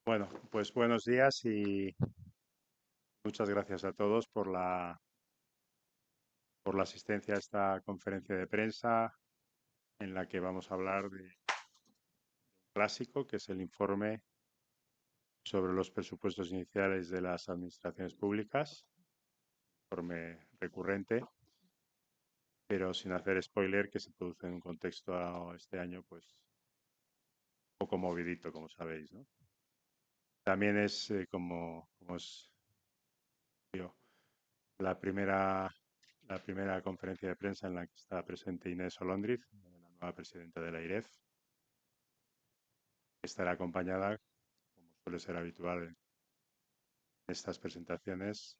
Bueno, pues buenos días y muchas gracias a todos por la asistencia a esta conferencia de prensa en la que vamos a hablar de un clásico, que es el informe sobre los presupuestos iniciales de las administraciones públicas, informe recurrente, pero sin hacer spoiler, que se produce en un contexto este año pues un poco movidito, como sabéis, ¿no? También es, como es digo, la primera la primera conferencia de prensa en la que está presente Inés Olóndriz, la nueva presidenta de la AIREF, que estará acompañada, como suele ser habitual en estas presentaciones,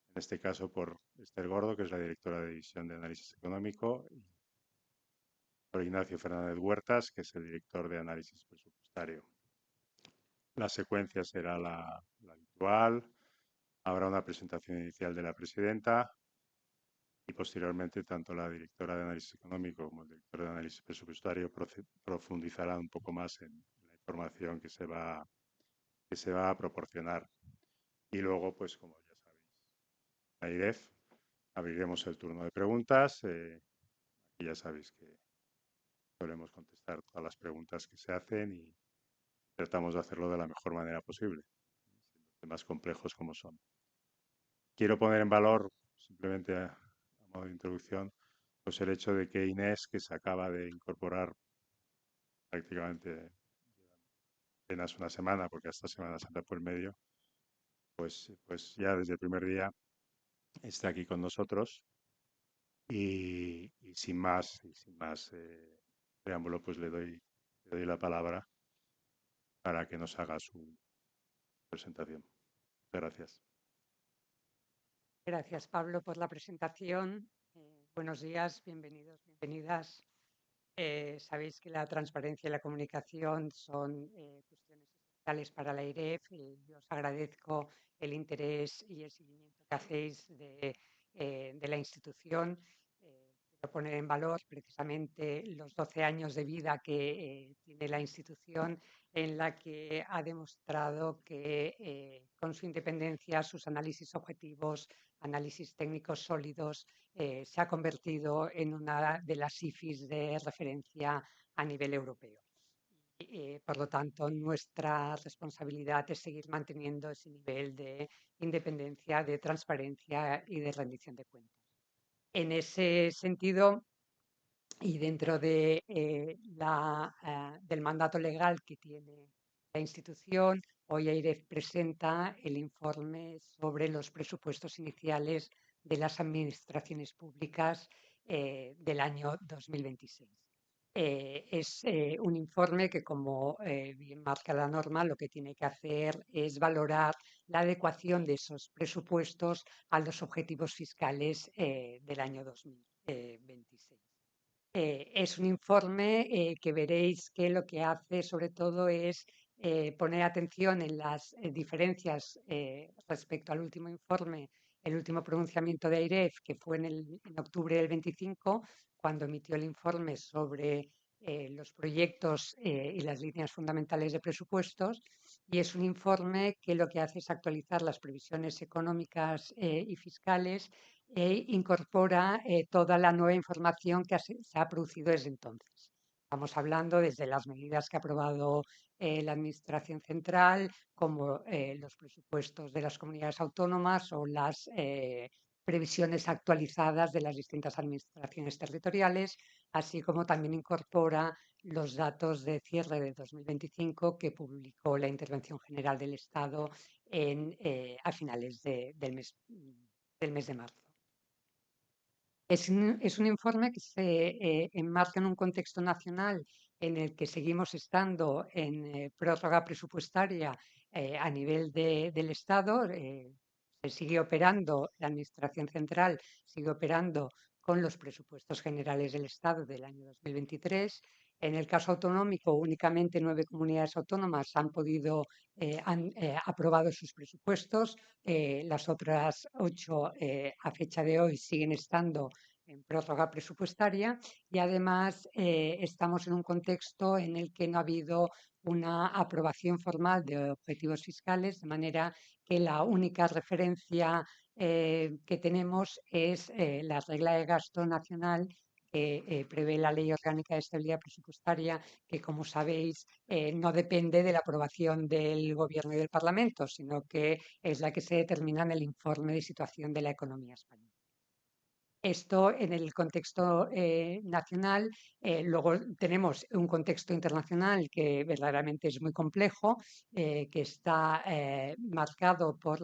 en este caso por Esther Gordo, que es la directora de División de Análisis Económico, y por Ignacio Fernández Huertas, que es el director de Análisis Presupuestario. La secuencia será la habitual. Habrá una presentación inicial de la presidenta y posteriormente tanto la directora de Análisis Económico como el director de Análisis Presupuestario profundizarán un poco más en la información que se va a proporcionar. Y luego, pues como ya sabéis, la IREF, abriremos el turno de preguntas. Y ya sabéis que solemos contestar todas las preguntas que se hacen y tratamos de hacerlo de la mejor manera posible, siendo temas complejos como son. Quiero poner en valor, simplemente a modo de introducción, pues el hecho de que Inés, que se acaba de incorporar prácticamente apenas una semana, porque esta Semana Santa por el medio, pues ya desde el primer día está aquí con nosotros y sin más preámbulo, pues le doy la palabra para que nos haga su presentación. Muchas gracias. Gracias, Pablo, por la presentación. Buenos días, bienvenidos, bienvenidas. Sabéis que la transparencia y la comunicación son cuestiones esenciales para la IREF y yo os agradezco el interés y el seguimiento que hacéis de la institución. Quiero poner en valor precisamente los 12 años de vida que tiene la institución, en la que ha demostrado que con su independencia, sus análisis objetivos, análisis técnicos sólidos, se ha convertido en una de las IFIs de referencia a nivel europeo. Por lo tanto, nuestra responsabilidad es seguir manteniendo ese nivel de independencia, de transparencia y de rendición de cuentas. En ese sentido, y dentro del mandato legal que tiene la institución, hoy AIREF presenta el informe sobre los presupuestos iniciales de las administraciones públicas del año 2026. Es un informe que, como bien marca la norma, lo que tiene que hacer es valorar la adecuación de esos presupuestos a los objetivos fiscales del año 2026. Es un informe que veréis que lo que hace sobre todo es poner atención en las diferencias respecto al último informe, el último pronunciamiento de AIREF, que fue en octubre del 25, cuando emitió el informe sobre los proyectos y las líneas fundamentales de presupuestos. Y es un informe que lo que hace es actualizar las previsiones económicas y fiscales e incorpora toda la nueva información que se ha producido desde entonces. Estamos hablando desde las medidas que ha aprobado la Administración Central, como los presupuestos de las comunidades autónomas o las previsiones actualizadas de las distintas administraciones territoriales, así como también incorpora los datos de cierre de 2025 que publicó la Intervención General del Estado a finales del mes de marzo. Es un informe que se enmarca en un contexto nacional en el que seguimos estando en prórroga presupuestaria a nivel del Estado. Se sigue operando, la Administración Central sigue operando con los presupuestos generales del Estado del año 2023. En el caso autonómico, únicamente 9 comunidades autónomas han aprobado sus presupuestos. Las otras 8 a fecha de hoy siguen estando en prórroga presupuestaria y además estamos en un contexto en el que no ha habido una aprobación formal de objetivos fiscales, de manera que la única referencia que tenemos es la regla de gasto nacional que prevé la Ley Orgánica de Estabilidad Presupuestaria, que, como sabéis, no depende de la aprobación del Gobierno y del Parlamento, sino que es la que se determina en el informe de situación de la economía española. Esto en el contexto nacional. Luego tenemos un contexto internacional que verdaderamente es muy complejo, que está marcado por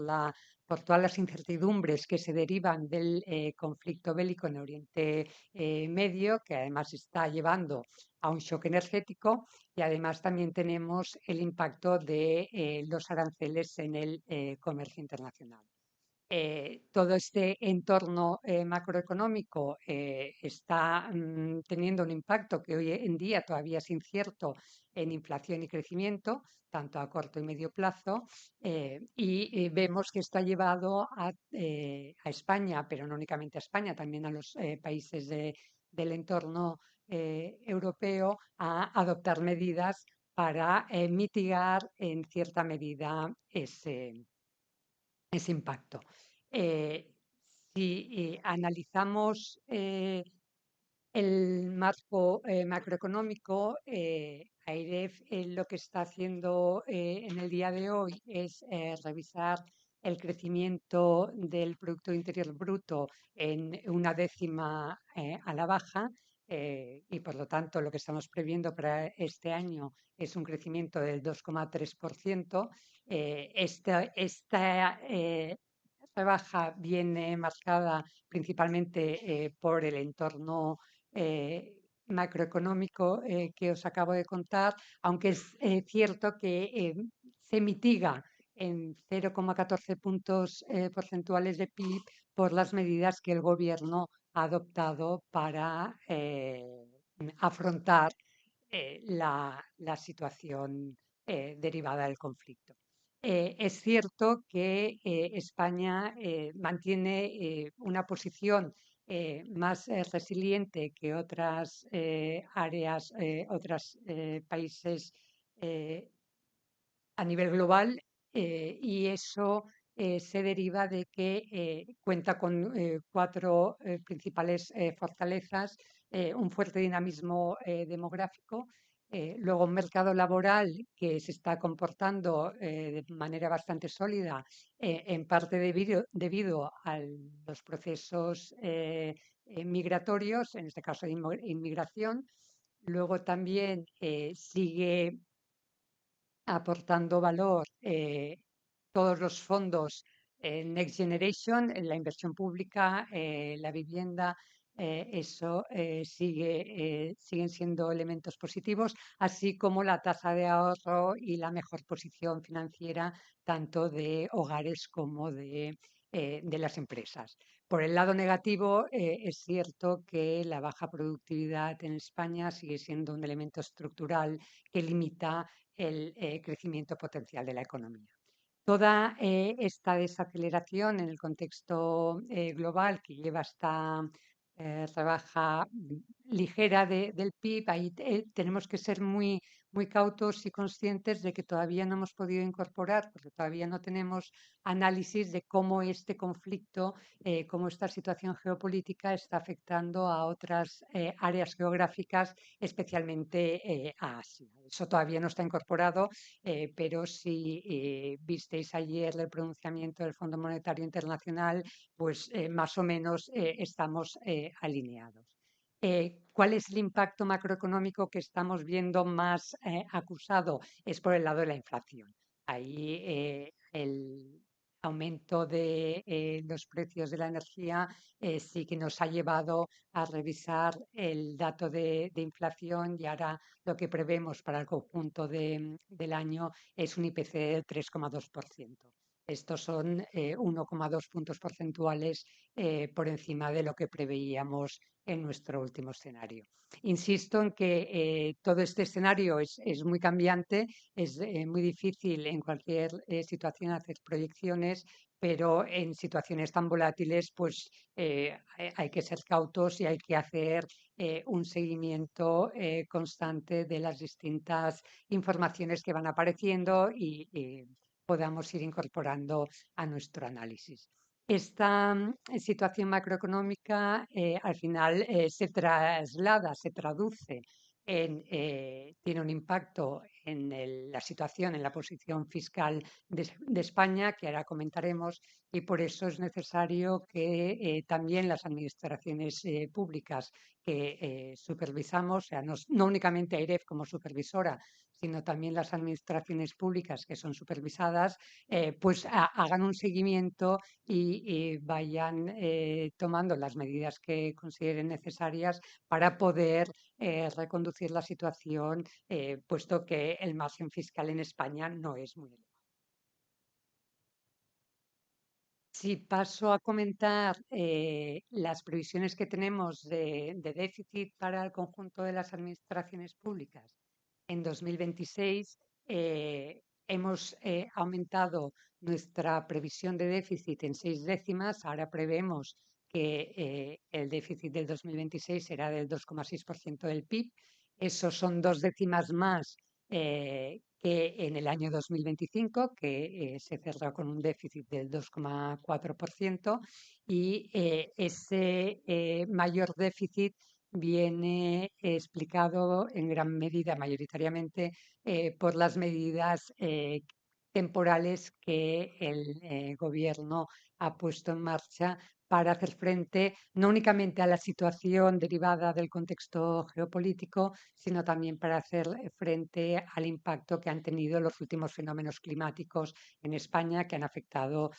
todas las incertidumbres que se derivan del conflicto bélico en Oriente Medio, que además está llevando a un shock energético, y además también tenemos el impacto de los aranceles en el comercio internacional. Todo este entorno macroeconómico está teniendo un impacto que hoy en día todavía es incierto en inflación y crecimiento, tanto a corto y medio plazo, y vemos que está llevado a España, pero no únicamente a España, también a los países del entorno europeo, a adoptar medidas para mitigar en cierta medida ese impacto. Eh, si analizamos el marco macroeconómico, AIREF lo que está haciendo en el día de hoy es revisar el crecimiento del Producto Interior Bruto en una décima a la baja, y por lo tanto lo que estamos previendo para este año es un crecimiento del 2,3%. Esta rebaja viene marcada principalmente por el entorno eh, macroeconómico que os acabo de contar, aunque es cierto que se mitiga en 0,14 puntos porcentuales de PIB por las medidas que el Gobierno ha adoptado para afrontar la situación derivada del conflicto. Es cierto que España mantiene una posición más resiliente que otras áreas, otros países eh, a nivel global, y eso se deriva de que cuenta con cuatro principales fortalezas: un fuerte dinamismo demográfico, luego un mercado laboral que se está comportando de manera bastante sólida, en parte debido a los procesos migratorios, en este caso de inmigración. Luego también sigue aportando valor todos los fondos Next Generation, la inversión pública, la vivienda. Eso siguen siendo elementos positivos, así como la tasa de ahorro y la mejor posición financiera tanto de hogares como de las empresas. Por el lado negativo, es cierto que la baja productividad en España sigue siendo un elemento estructural que limita el crecimiento potencial de la economía. Toda esta desaceleración en el contexto global que lleva esta rebaja ligera del PIB, ahí tenemos que ser muy cautos y conscientes de que todavía no hemos podido incorporar, porque todavía no tenemos análisis de cómo este conflicto, cómo esta situación geopolítica está afectando a otras áreas geográficas, especialmente a Asia. Eso todavía no está incorporado, pero si visteis ayer el pronunciamiento del Fondo Monetario Internacional, pues más o menos estamos alineados. ¿Cuál es el impacto macroeconómico que estamos viendo más acusado? Es por el lado de la inflación. Ahí el aumento de los precios de la energía sí que nos ha llevado a revisar el dato de inflación, y ahora lo que prevemos para el conjunto del año es un IPC del 3,2%. Estos son 1,2 puntos porcentuales por encima de lo que preveíamos en nuestro último escenario. Insisto en que todo este escenario es muy cambiante, es muy difícil en cualquier situación hacer proyecciones, pero en situaciones tan volátiles, pues hay que ser cautos y hay que hacer un seguimiento constante de las distintas informaciones que van apareciendo y podamos ir incorporando a nuestro análisis. Esta situación macroeconómica al final se traslada, se traduce tiene un impacto en la situación, en la posición fiscal de España, que ahora comentaremos, y por eso es necesario que también las administraciones públicas que supervisamos, o sea, no únicamente AIREF como supervisora, sino también las administraciones públicas que son supervisadas, pues hagan un seguimiento y vayan tomando las medidas que consideren necesarias para poder reconducir la situación, puesto que el margen fiscal en España no es muy elevado. Si paso a comentar las previsiones que tenemos de déficit para el conjunto de las administraciones públicas, en 2026 hemos aumentado nuestra previsión de déficit en 6 décimas. Ahora prevemos que el déficit del 2026 será del 2,6% del PIB. Esos son 2 décimas más que en el año 2025, que se cerró con un déficit del 2,4%, y ese mayor déficit viene explicado en gran medida, mayoritariamente, por las medidas temporales que el Gobierno ha puesto en marcha para hacer frente no únicamente a la situación derivada del contexto geopolítico, sino también para hacer frente al impacto que han tenido los últimos fenómenos climáticos en España, que han afectado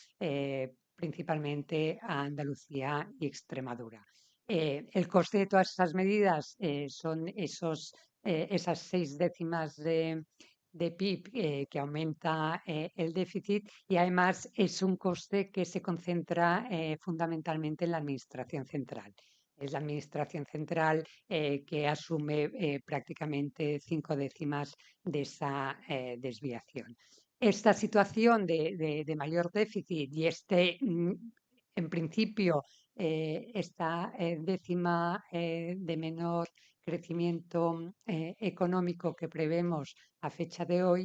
principalmente a Andalucía y Extremadura. El coste de todas esas medidas son esas 6 décimas de PIB que aumenta el déficit, y además es un coste que se concentra fundamentalmente en la Administración central. Es la Administración central que asume prácticamente 5 décimas de esa desviación. Esta situación de mayor déficit y en principio, esta décima de menor crecimiento económico que prevemos a fecha de hoy,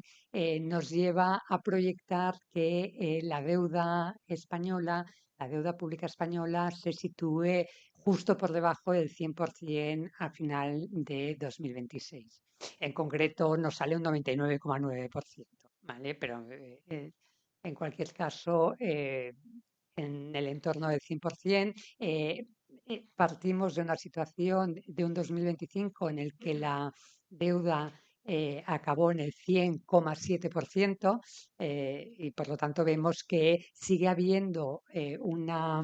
nos lleva a proyectar que la deuda española, la deuda pública española, se sitúe justo por debajo del 100% a final de 2026. En concreto, nos sale un 99,9%, ¿vale? Pero en cualquier caso, en el entorno del 100%, partimos de una situación de un 2025 en el que la deuda acabó en el 100,7%, y por lo tanto vemos que sigue habiendo una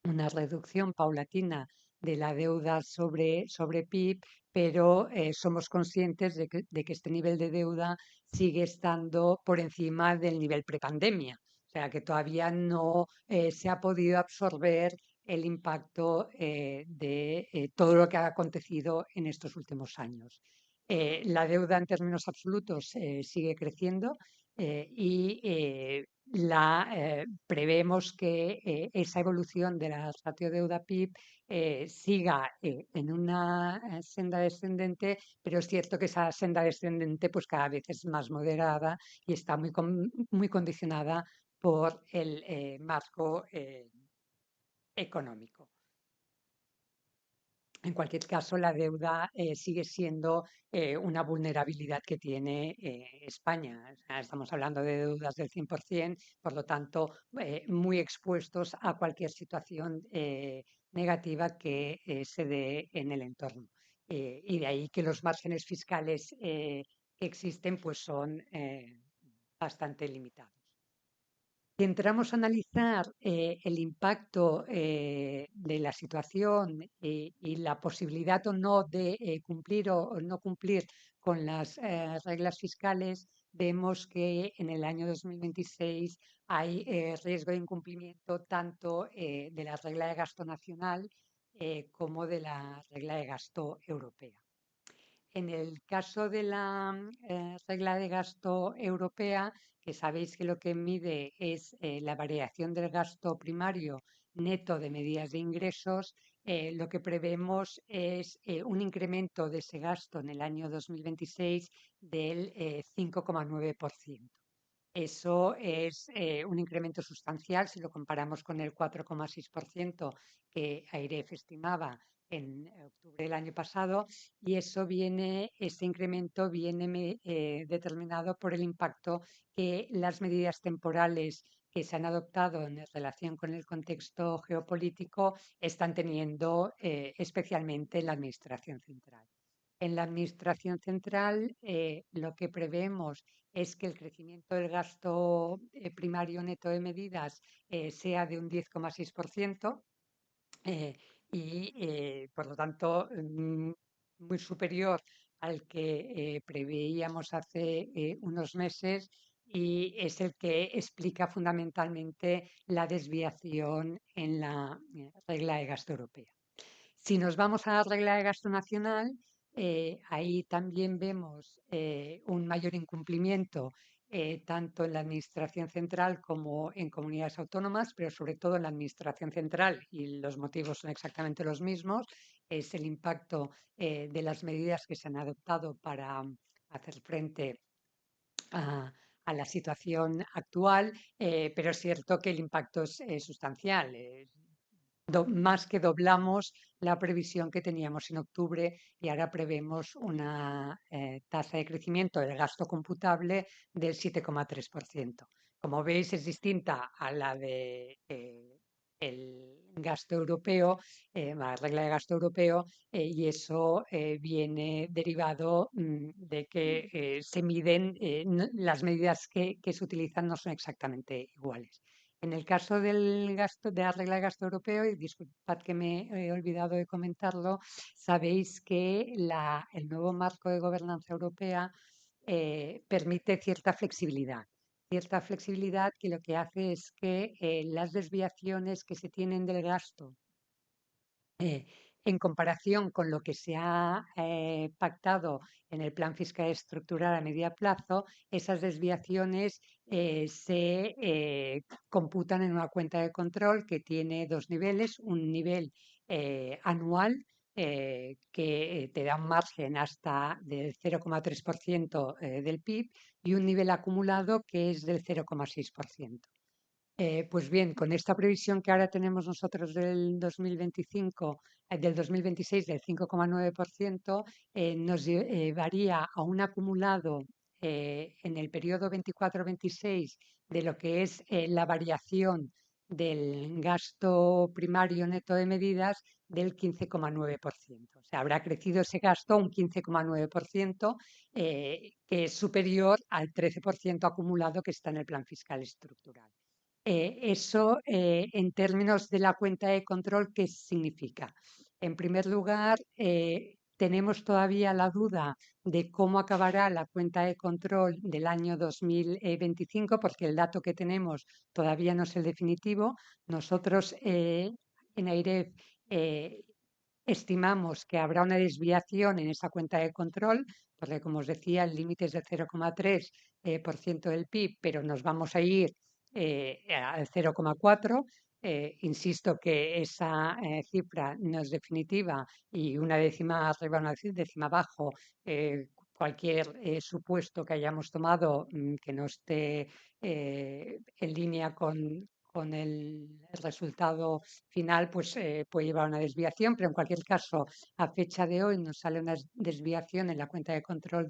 reducción paulatina de la deuda sobre PIB, pero somos conscientes de que este nivel de deuda sigue estando por encima del nivel prepandemia. O sea, que todavía no se ha podido absorber el impacto de todo lo que ha acontecido en estos últimos años. La deuda en términos absolutos sigue creciendo, y prevemos que esa evolución de la ratio deuda-PIB siga en una senda descendente, pero es cierto que esa senda descendente pues cada vez es más moderada y está muy condicionada por el marco económico. En cualquier caso, la deuda sigue siendo una vulnerabilidad que tiene España. O sea, estamos hablando de deudas del 100%, por lo tanto, muy expuestos a cualquier situación negativa que se dé en el entorno. Y de ahí que los márgenes fiscales que existen pues son bastante limitados. Si entramos a analizar el impacto de la situación y la posibilidad o no de cumplir o no cumplir con las reglas fiscales, vemos que en el año 2026 hay riesgo de incumplimiento tanto de la regla de gasto nacional como de la regla de gasto europea. En el caso de la regla de gasto europea, que sabéis que lo que mide es la variación del gasto primario neto de medidas de ingresos, lo que prevemos es un incremento de ese gasto en el año 2026 del 5,9%. Eso es un incremento sustancial si lo comparamos con el 4,6% que AIREF estimaba en octubre del año pasado, y ese incremento viene determinado por el impacto que las medidas temporales que se han adoptado en relación con el contexto geopolítico están teniendo especialmente en la Administración Central. En la Administración Central, lo que prevemos es que el crecimiento del gasto primario neto de medidas sea de un 10,6%, por lo tanto, muy superior al que preveíamos hace unos meses, y es el que explica fundamentalmente la desviación en la regla de gasto europea. Si nos vamos a la regla de gasto nacional, ahí también vemos un mayor incumplimiento tanto en la Administración Central como en comunidades autónomas, pero sobre todo en la Administración Central, y los motivos son exactamente los mismos. Es el impacto de las medidas que se han adoptado para hacer frente a la situación actual, pero es cierto que el impacto es sustancial. Más que doblamos la previsión que teníamos en octubre, y ahora prevemos una tasa de crecimiento del gasto computable del 7,3%. Como veis, es distinta a la de el gasto europeo, la regla de gasto europeo, y eso viene derivado de que se miden, las medidas que se utilizan no son exactamente iguales. En el caso del gasto, de la regla de gasto europeo, y disculpad que me he olvidado de comentarlo, sabéis que el nuevo marco de gobernanza europea permite cierta flexibilidad que lo que hace es que las desviaciones que se tienen del gasto eh, en comparación con lo que se ha pactado en el plan fiscal estructural a medio plazo, esas desviaciones se computan en una cuenta de control que tiene dos niveles: un nivel anual, que te da un margen hasta del 0,3% del PIB, y un nivel acumulado que es del 0,6%. Pues bien, con esta previsión que ahora tenemos nosotros del 2025, del 2026, del 5,9%, nos llevaría a un acumulado en el periodo 24-26 de lo que es la variación del gasto primario neto de medidas del 15,9%. O sea, habrá crecido ese gasto un 15,9%, que es superior al 13% acumulado que está en el plan fiscal estructural. Eso, en términos de la cuenta de control, ¿qué significa? En primer lugar, tenemos todavía la duda de cómo acabará la cuenta de control del año 2025, porque el dato que tenemos todavía no es el definitivo. Nosotros en AIREF estimamos que habrá una desviación en esa cuenta de control, porque, como os decía, el límite es del 0,3% del PIB, pero nos vamos a ir al 0,4. Insisto que esa cifra no es definitiva, y una décima arriba, una décima abajo, cualquier supuesto que hayamos tomado que no esté en línea con el resultado final, pues puede llevar a una desviación, pero en cualquier caso, a fecha de hoy nos sale una desviación en la cuenta de control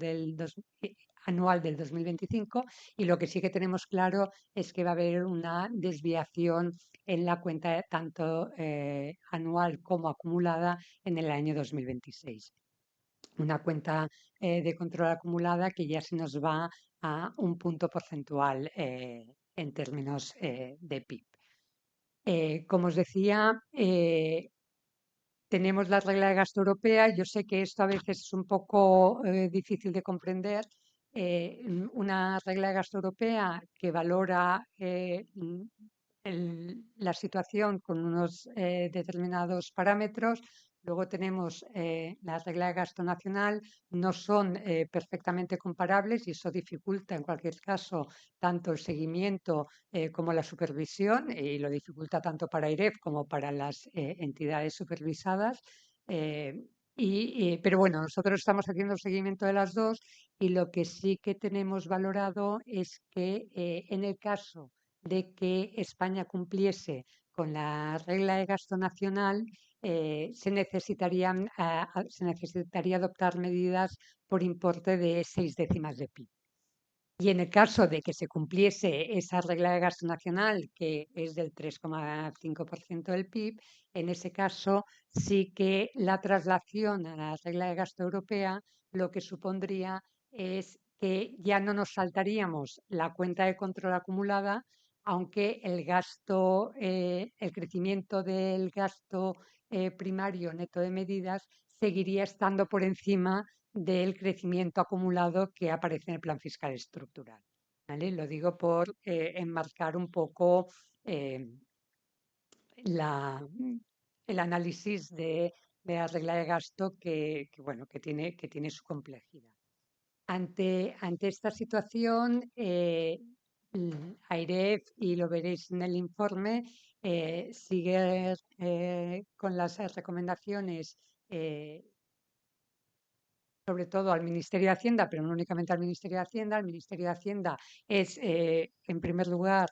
anual del 2025, y lo que sí que tenemos claro es que va a haber una desviación en la cuenta tanto anual como acumulada en el año 2026. Una cuenta de control acumulada que ya se nos va a un punto porcentual en términos de PIB. Como os decía, tenemos la regla de gasto europea. Yo sé que esto a veces es un poco difícil de comprender. Una regla de gasto europea que valora la situación con unos determinados parámetros. Luego tenemos la regla de gasto nacional, no son perfectamente comparables y eso dificulta en cualquier caso tanto el seguimiento como la supervisión y lo dificulta tanto para IREF como para las entidades supervisadas. eh, pero bueno, nosotros estamos haciendo el seguimiento de las dos y lo que sí que tenemos valorado es que en el caso de que España cumpliese con la regla de gasto nacional, se necesitaría adoptar medidas por importe de 6 décimas de PIB. Y en el caso de que se cumpliese esa regla de gasto nacional, que es del 3,5% del PIB, en ese caso sí que la traslación a la regla de gasto europea lo que supondría es que ya no nos saltaríamos la cuenta de control acumulada, aunque el crecimiento del gasto primario neto de medidas seguiría estando por encima del crecimiento acumulado que aparece en el plan fiscal estructural. ¿Vale? Lo digo por enmarcar un poco eh, el análisis de la regla de gasto bueno, que tiene su complejidad. Ante esta situación, AIREF, y lo veréis en el informe, sigue con las recomendaciones sobre todo al Ministerio de Hacienda, pero no únicamente al Ministerio de Hacienda. El Ministerio de Hacienda es, en primer lugar,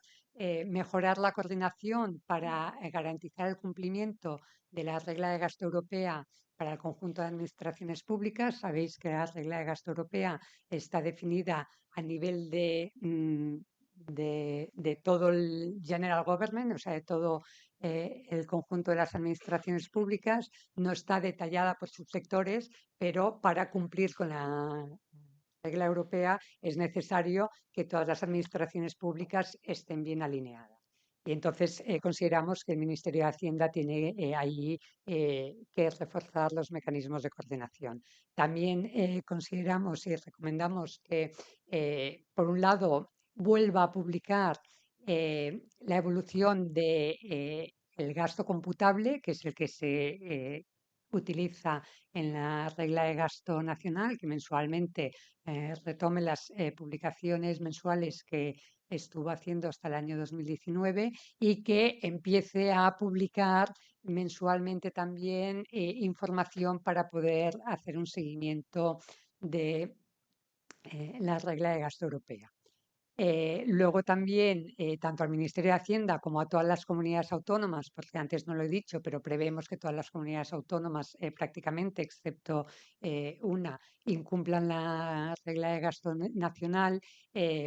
mejorar la coordinación para garantizar el cumplimiento de la regla de gasto europea para el conjunto de administraciones públicas. Sabéis que la regla de gasto europea está definida a nivel de todo el General Government, o sea, de todo el conjunto de las administraciones públicas. No está detallada por subsectores, pero para cumplir con la regla europea es necesario que todas las administraciones públicas estén bien alineadas. Y entonces consideramos que el Ministerio de Hacienda tiene ahí que reforzar los mecanismos de coordinación. También consideramos y recomendamos que, por un lado, vuelva a publicar la evolución del gasto computable, que es el que se utiliza en la regla de gasto nacional, que mensualmente retome las publicaciones mensuales que estuvo haciendo hasta el año 2019 y que empiece a publicar mensualmente también información para poder hacer un seguimiento de la regla de gasto europea. Luego también, tanto al Ministerio de Hacienda como a todas las comunidades autónomas, porque antes no lo he dicho, pero prevemos que todas las comunidades autónomas, prácticamente, excepto una, incumplan la regla de gasto nacional,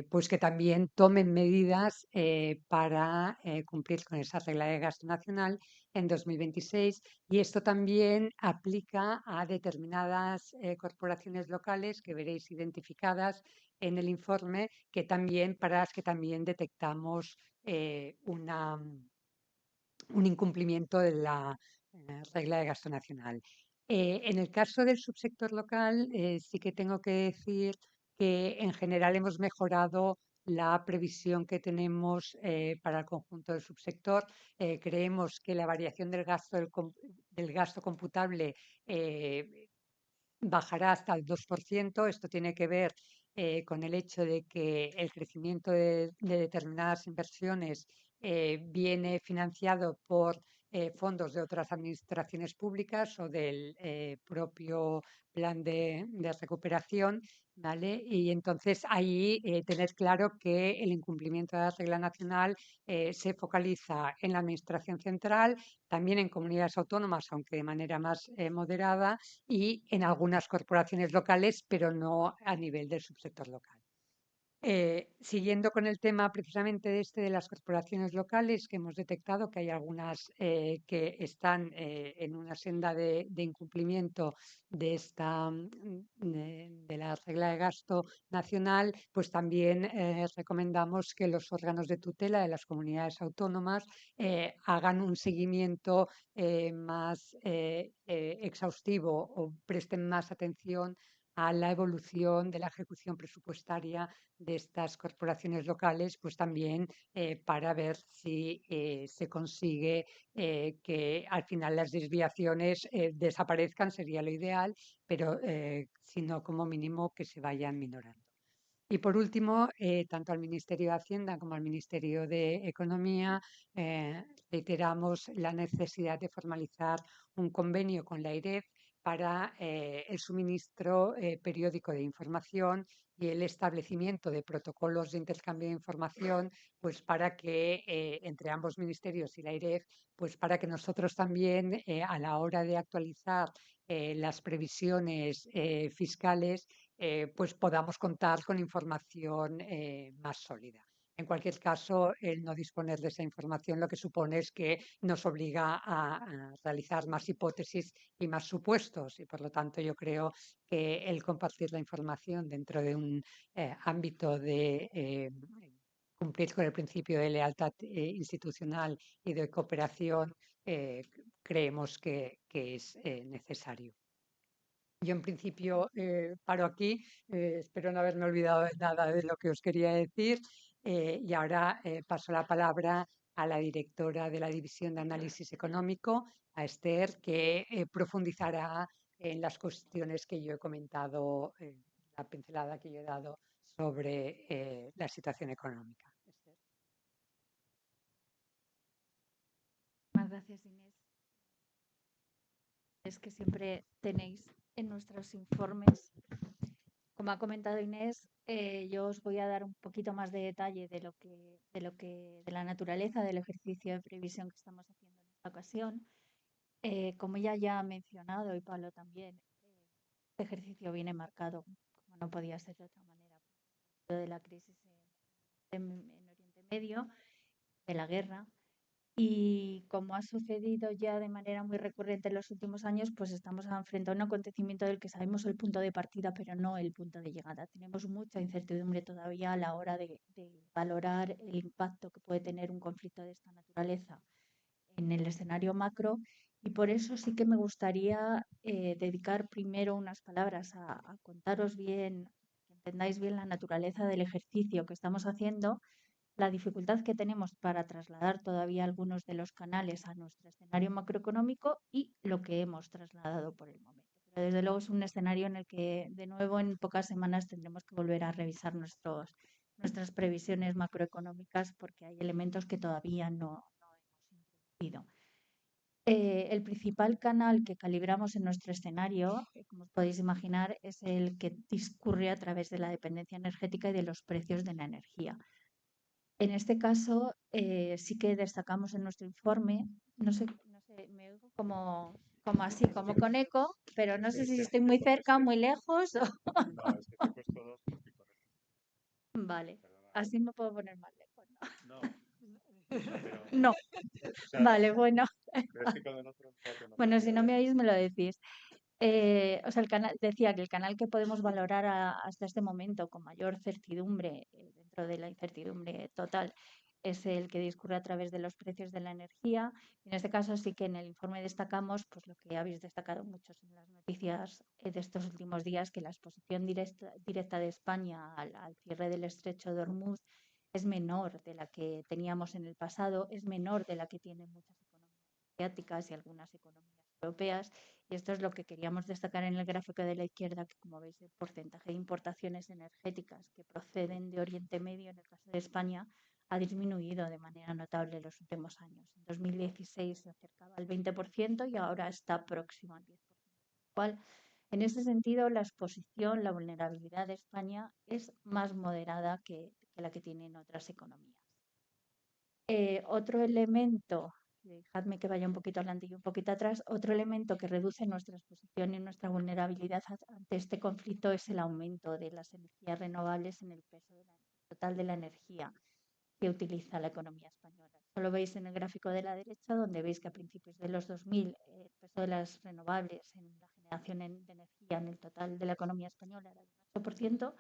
pues que también tomen medidas para cumplir con esa regla de gasto nacional en 2026. Y esto también aplica a determinadas corporaciones locales que veréis identificadas en el informe, para las que también detectamos un incumplimiento de la regla de gasto nacional. En el caso del subsector local, sí que tengo que decir que en general hemos mejorado la previsión que tenemos para el conjunto del subsector. Creemos que la variación del gasto computable bajará hasta el 2%. Esto tiene que ver con el hecho de que el crecimiento de determinadas inversiones viene financiado por fondos de otras administraciones públicas o del propio plan de recuperación, ¿vale? Y entonces ahí tener claro que el incumplimiento de la regla nacional se focaliza en la administración central, también en comunidades autónomas, aunque de manera más moderada, y en algunas corporaciones locales, pero no a nivel del subsector local. Siguiendo con el tema precisamente de las corporaciones locales, que hemos detectado que hay algunas que están en una senda de incumplimiento de la regla de gasto nacional, pues también recomendamos que los órganos de tutela de las comunidades autónomas hagan un seguimiento más exhaustivo o presten más atención a la evolución de la ejecución presupuestaria de estas corporaciones locales, pues también para ver si se consigue que al final las desviaciones desaparezcan, sería lo ideal, pero si no, como mínimo que se vayan minorando. Y por último, tanto al Ministerio de Hacienda como al Ministerio de Economía reiteramos la necesidad de formalizar un convenio con la AIREF para el suministro periódico de información y el establecimiento de protocolos de intercambio de información, pues para que entre ambos ministerios y la AIREF, pues para que nosotros también a la hora de actualizar las previsiones fiscales pues podamos contar con información más sólida. En cualquier caso, el no disponer de esa información lo que supone es que nos obliga a realizar más hipótesis y más supuestos y, por lo tanto, yo creo que el compartir la información dentro de un ámbito de cumplir con el principio de lealtad institucional y de cooperación, creemos que es necesario. Yo en principio paro aquí, espero no haberme olvidado de nada de lo que os quería decir y ahora paso la palabra a la directora de la División de Análisis Económico, a Esther, que profundizará en las cuestiones que yo he comentado, la pincelada que yo he dado sobre la situación económica. Esther. Muchas gracias, Inés. Es que siempre tenéis en nuestros informes, como ha comentado Inés, yo os voy a dar un poquito más de detalle de la naturaleza del ejercicio de previsión que estamos haciendo en esta ocasión. Como ella ya ha mencionado y Pablo también, este ejercicio viene marcado, como no podía ser de otra manera, por de la crisis en Oriente Medio, de la guerra. Y como ha sucedido ya de manera muy recurrente en los últimos años, pues estamos frente a un acontecimiento del que sabemos el punto de partida, pero no el punto de llegada. Tenemos mucha incertidumbre todavía a la hora de valorar el impacto que puede tener un conflicto de esta naturaleza en el escenario macro. Y por eso sí que me gustaría dedicar primero unas palabras a contaros bien, que entendáis bien la naturaleza del ejercicio que estamos haciendo, la dificultad que tenemos para trasladar todavía algunos de los canales a nuestro escenario macroeconómico y lo que hemos trasladado por el momento. Pero desde luego es un escenario en el que, de nuevo, en pocas semanas tendremos que volver a revisar nuestras previsiones macroeconómicas porque hay elementos que todavía no hemos introducido. El principal canal que calibramos en nuestro escenario, como os podéis imaginar, es el que discurre a través de la dependencia energética y de los precios de la energía. En este caso, sí que destacamos en nuestro informe, no sé, me oigo como así, como con eco, pero no sé si estoy muy cerca, muy lejos. No, es que te he puesto dos porque correcto. Vale, Perdona. así me puedo poner más lejos, ¿no? No, o sea, pero, No, o sea, vale, bueno. pero es que con el otro enfoque no Bueno, podía si no ver. me oís, me lo decís. O sea, decía que el canal que podemos valorar hasta este momento con mayor certidumbre, dentro de la incertidumbre total, es el que discurre a través de los precios de la energía. En este caso sí que en el informe destacamos pues lo que habéis destacado muchos en las noticias de estos últimos días, que la exposición directa de España al cierre del estrecho de Hormuz es menor de la que teníamos en el pasado, es menor de la que tienen muchas economías asiáticas y algunas economías europeas. Y esto es lo que queríamos destacar en el gráfico de la izquierda, que como veis el porcentaje de importaciones energéticas que proceden de Oriente Medio, en el caso de España, ha disminuido de manera notable en los últimos años. En 2016 se acercaba al 20% y ahora está próximo al 10%. Cual, en ese sentido, la exposición, la vulnerabilidad de España es más moderada que la que tienen otras economías. Otro elemento, dejadme que vaya un poquito adelante y un poquito atrás, otro elemento que reduce nuestra exposición y nuestra vulnerabilidad ante este conflicto es el aumento de las energías renovables en el peso total de la energía que utiliza la economía española. Esto lo veis en el gráfico de la derecha, donde veis que a principios de los 2000 el peso de las renovables en la generación de energía en el total de la economía española era del 8%,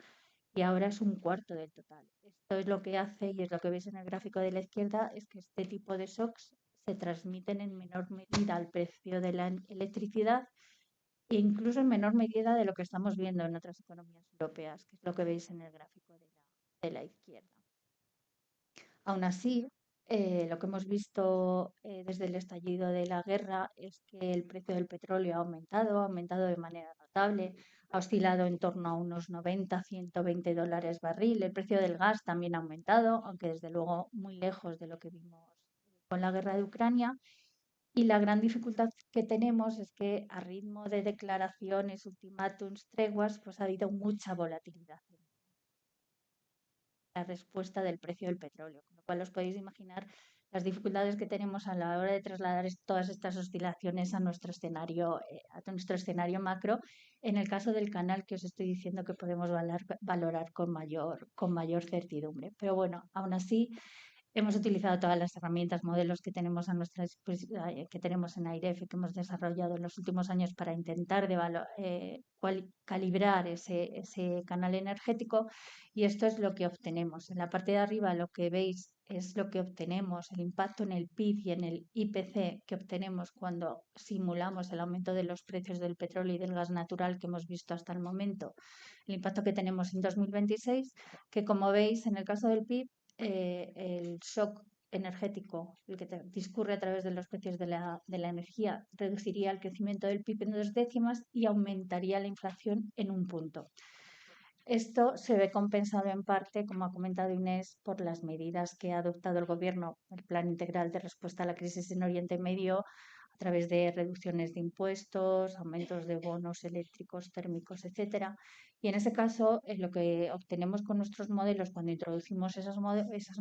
y ahora es un cuarto del total. Esto es lo que hace, y es lo que veis en el gráfico de la izquierda, es que este tipo de shocks se transmiten en menor medida al precio de la electricidad e incluso en menor medida de lo que estamos viendo en otras economías europeas, que es lo que veis en el gráfico de la izquierda. Aún así, lo que hemos visto desde el estallido de la guerra es que el precio del petróleo ha aumentado de manera notable, ha oscilado en torno a unos 90, 120 dólares barril. El precio del gas también ha aumentado, aunque desde luego muy lejos de lo que vimos con la guerra de Ucrania. Y la gran dificultad que tenemos es que a ritmo de declaraciones, ultimátums, treguas, pues ha habido mucha volatilidad en la respuesta del precio del petróleo, con lo cual os podéis imaginar las dificultades que tenemos a la hora de trasladar todas estas oscilaciones a nuestro escenario macro, en el caso del canal que os estoy diciendo que podemos valorar con mayor certidumbre. Pero bueno, aún así, hemos utilizado todas las herramientas, modelos que tenemos a nuestra que tenemos en AIREF y que hemos desarrollado en los últimos años para intentar calibrar ese canal energético, y esto es lo que obtenemos. En la parte de arriba lo que veis es lo que obtenemos, el impacto en el PIB y en el IPC que obtenemos cuando simulamos el aumento de los precios del petróleo y del gas natural que hemos visto hasta el momento. El impacto que tenemos en 2026, que como veis en el caso del PIB, el shock energético, el que discurre a través de los precios de la energía, reduciría el crecimiento del PIB en 2 décimas y aumentaría la inflación en 1 punto. Esto se ve compensado en parte, como ha comentado Inés, por las medidas que ha adoptado el Gobierno, el Plan Integral de Respuesta a la Crisis en Oriente Medio, a través de reducciones de impuestos, aumentos de bonos eléctricos, térmicos, etcétera. Y en ese caso, lo que obtenemos con nuestros modelos cuando introducimos esas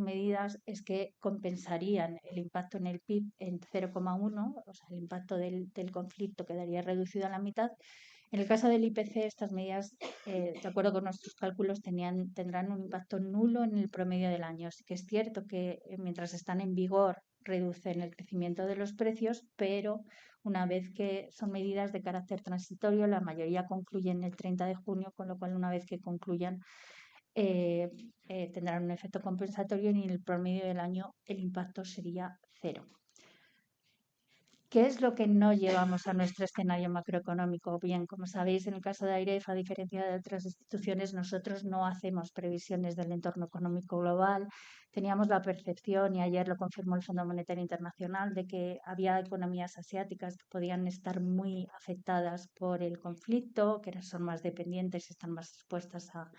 medidas es que compensarían el impacto en el PIB en 0,1, o sea, el impacto del conflicto quedaría reducido a la mitad. En el caso del IPC, estas medidas, de acuerdo con nuestros cálculos, tendrán un impacto nulo en el promedio del año. Así que es cierto que mientras están en vigor reducen el crecimiento de los precios, pero una vez que son medidas de carácter transitorio, la mayoría concluyen el 30 de junio, con lo cual una vez que concluyan tendrán un efecto compensatorio y en el promedio del año el impacto sería 0. ¿Qué es lo que no llevamos a nuestro escenario macroeconómico? Bien, como sabéis, en el caso de AIREF, a diferencia de otras instituciones, nosotros no hacemos previsiones del entorno económico global. Teníamos la percepción, y ayer lo confirmó el Fondo Monetario Internacional, de que había economías asiáticas que podían estar muy afectadas por el conflicto, que son más dependientes y están más expuestas a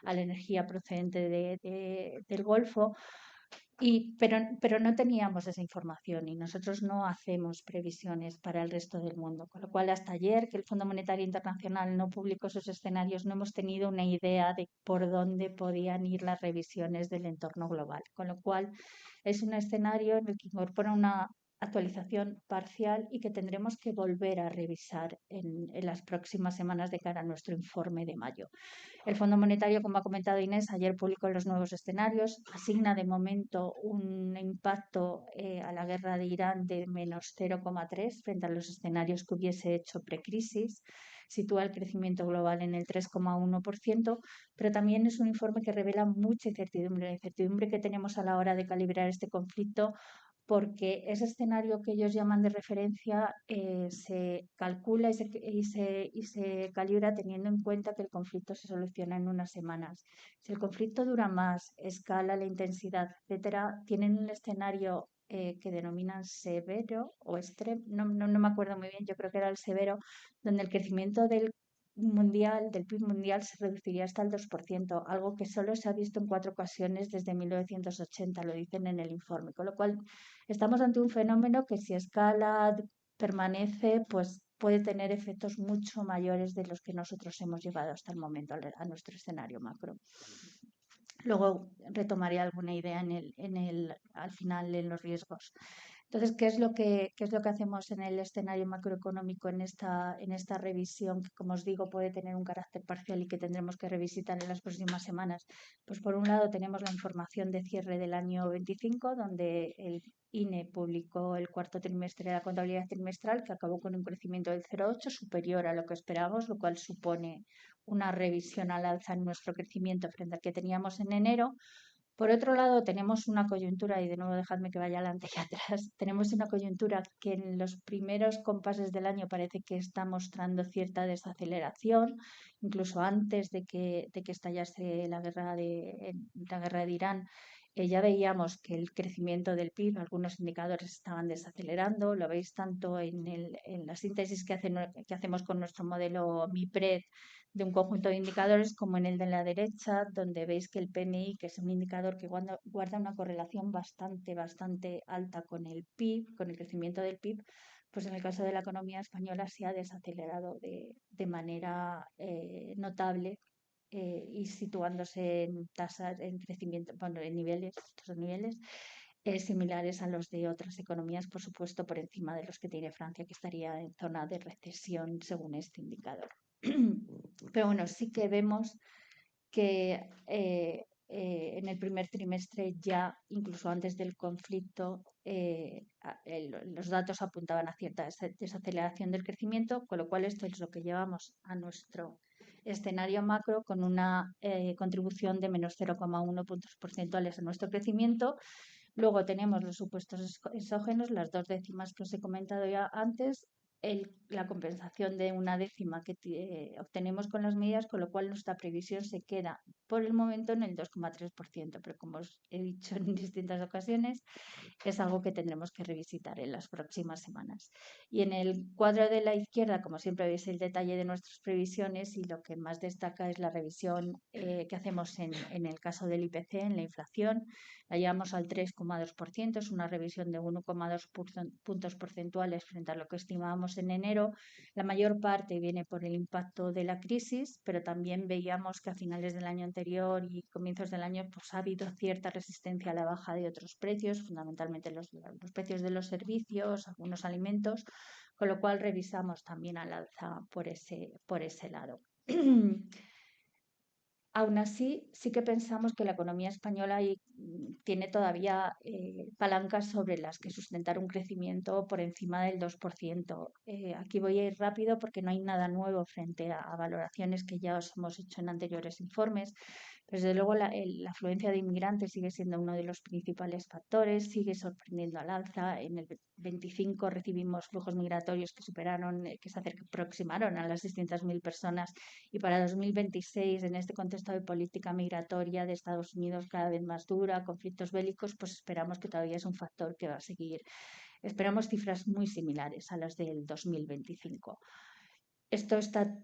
la energía procedente del Golfo. Pero no teníamos esa información y nosotros no hacemos previsiones para el resto del mundo. Con lo cual, hasta ayer que el Fondo Monetario Internacional no publicó sus escenarios, no hemos tenido una idea de por dónde podían ir las revisiones del entorno global. Con lo cual, es un escenario en el que incorpora una actualización parcial y que tendremos que volver a revisar en las próximas semanas de cara a nuestro informe de mayo. El Fondo Monetario, como ha comentado Inés, ayer publicó los nuevos escenarios, asigna de momento un impacto a la guerra de Irán de menos 0,3 frente a los escenarios que hubiese hecho precrisis, sitúa el crecimiento global en el 3,1%, pero también es un informe que revela mucha incertidumbre, la incertidumbre que tenemos a la hora de calibrar este conflicto, porque ese escenario que ellos llaman de referencia se calcula y se calibra teniendo en cuenta que el conflicto se soluciona en unas semanas. Si el conflicto dura más, escala la intensidad, etcétera, tienen un escenario que denominan severo o extremo, no me acuerdo muy bien, yo creo que era el severo, donde el crecimiento del PIB mundial se reduciría hasta el 2%, algo que solo se ha visto en 4 ocasiones desde 1980, lo dicen en el informe. Con lo cual, estamos ante un fenómeno que si escala, permanece, pues puede tener efectos mucho mayores de los que nosotros hemos llevado hasta el momento a nuestro escenario macro. Luego retomaré alguna idea al final en los riesgos. Entonces, ¿qué es lo que hacemos en el escenario macroeconómico en esta revisión que, como os digo, puede tener un carácter parcial y que tendremos que revisitar en las próximas semanas? Pues por un lado tenemos la información de cierre del año 25, donde el INE publicó el cuarto trimestre de la contabilidad trimestral, que acabó con un crecimiento del 0,8 superior a lo que esperábamos, lo cual supone una revisión al alza en nuestro crecimiento frente al que teníamos en enero. Por otro lado, tenemos una coyuntura, y de nuevo dejadme que vaya adelante y atrás, tenemos una coyuntura que en los primeros compases del año parece que está mostrando cierta desaceleración, incluso antes de que estallase la guerra de Irán. Ya veíamos que el crecimiento del PIB, algunos indicadores estaban desacelerando, lo veis tanto en la síntesis que hacemos con nuestro modelo MIPRED de un conjunto de indicadores, como en el de la derecha, donde veis que el PMI, que es un indicador que guarda una correlación bastante alta con el PIB, con el crecimiento del PIB, pues en el caso de la economía española se ha desacelerado de manera notable, y situándose en tasas, en crecimiento, bueno, en niveles, estos niveles similares a los de otras economías, por supuesto, por encima de los que tiene Francia, que estaría en zona de recesión según este indicador. Pero bueno, sí que vemos que en el primer trimestre, ya incluso antes del conflicto, los datos apuntaban a cierta desaceleración del crecimiento, con lo cual esto es lo que llevamos a nuestro escenario macro, con una contribución de menos 0,1 puntos porcentuales a nuestro crecimiento. Luego tenemos los supuestos exógenos, las 2 décimas que os he comentado ya antes, la compensación de 1 décima que obtenemos con las medidas, con lo cual nuestra previsión se queda por el momento en el 2,3%, pero como os he dicho en distintas ocasiones, es algo que tendremos que revisitar en las próximas semanas. Y en el cuadro de la izquierda, como siempre, veis el detalle de nuestras previsiones, y lo que más destaca es la revisión que hacemos en el caso del IPC, en la inflación. La llevamos al 3,2%, es una revisión de 1,2 puntos porcentuales frente a lo que estimábamos en enero. La mayor parte viene por el impacto de la crisis, pero también veíamos que a finales del año anterior y comienzos del año pues, ha habido cierta resistencia a la baja de otros precios, fundamentalmente los precios de los servicios, algunos alimentos, con lo cual revisamos también al alza por ese lado. Aún así, sí que pensamos que la economía española tiene todavía palancas sobre las que sustentar un crecimiento por encima del 2%. Aquí voy a ir rápido porque no hay nada nuevo frente a valoraciones que ya os hemos hecho en anteriores informes. Pero desde luego la afluencia de inmigrantes sigue siendo uno de los principales factores, sigue sorprendiendo al alza. En el 25 recibimos flujos migratorios que se aproximaron a las 600.000 personas, y para 2026, en este contexto de política migratoria de Estados Unidos cada vez más dura, conflictos bélicos, pues esperamos que todavía es un factor que va a seguir. Esperamos cifras muy similares a las del 2025. Esto está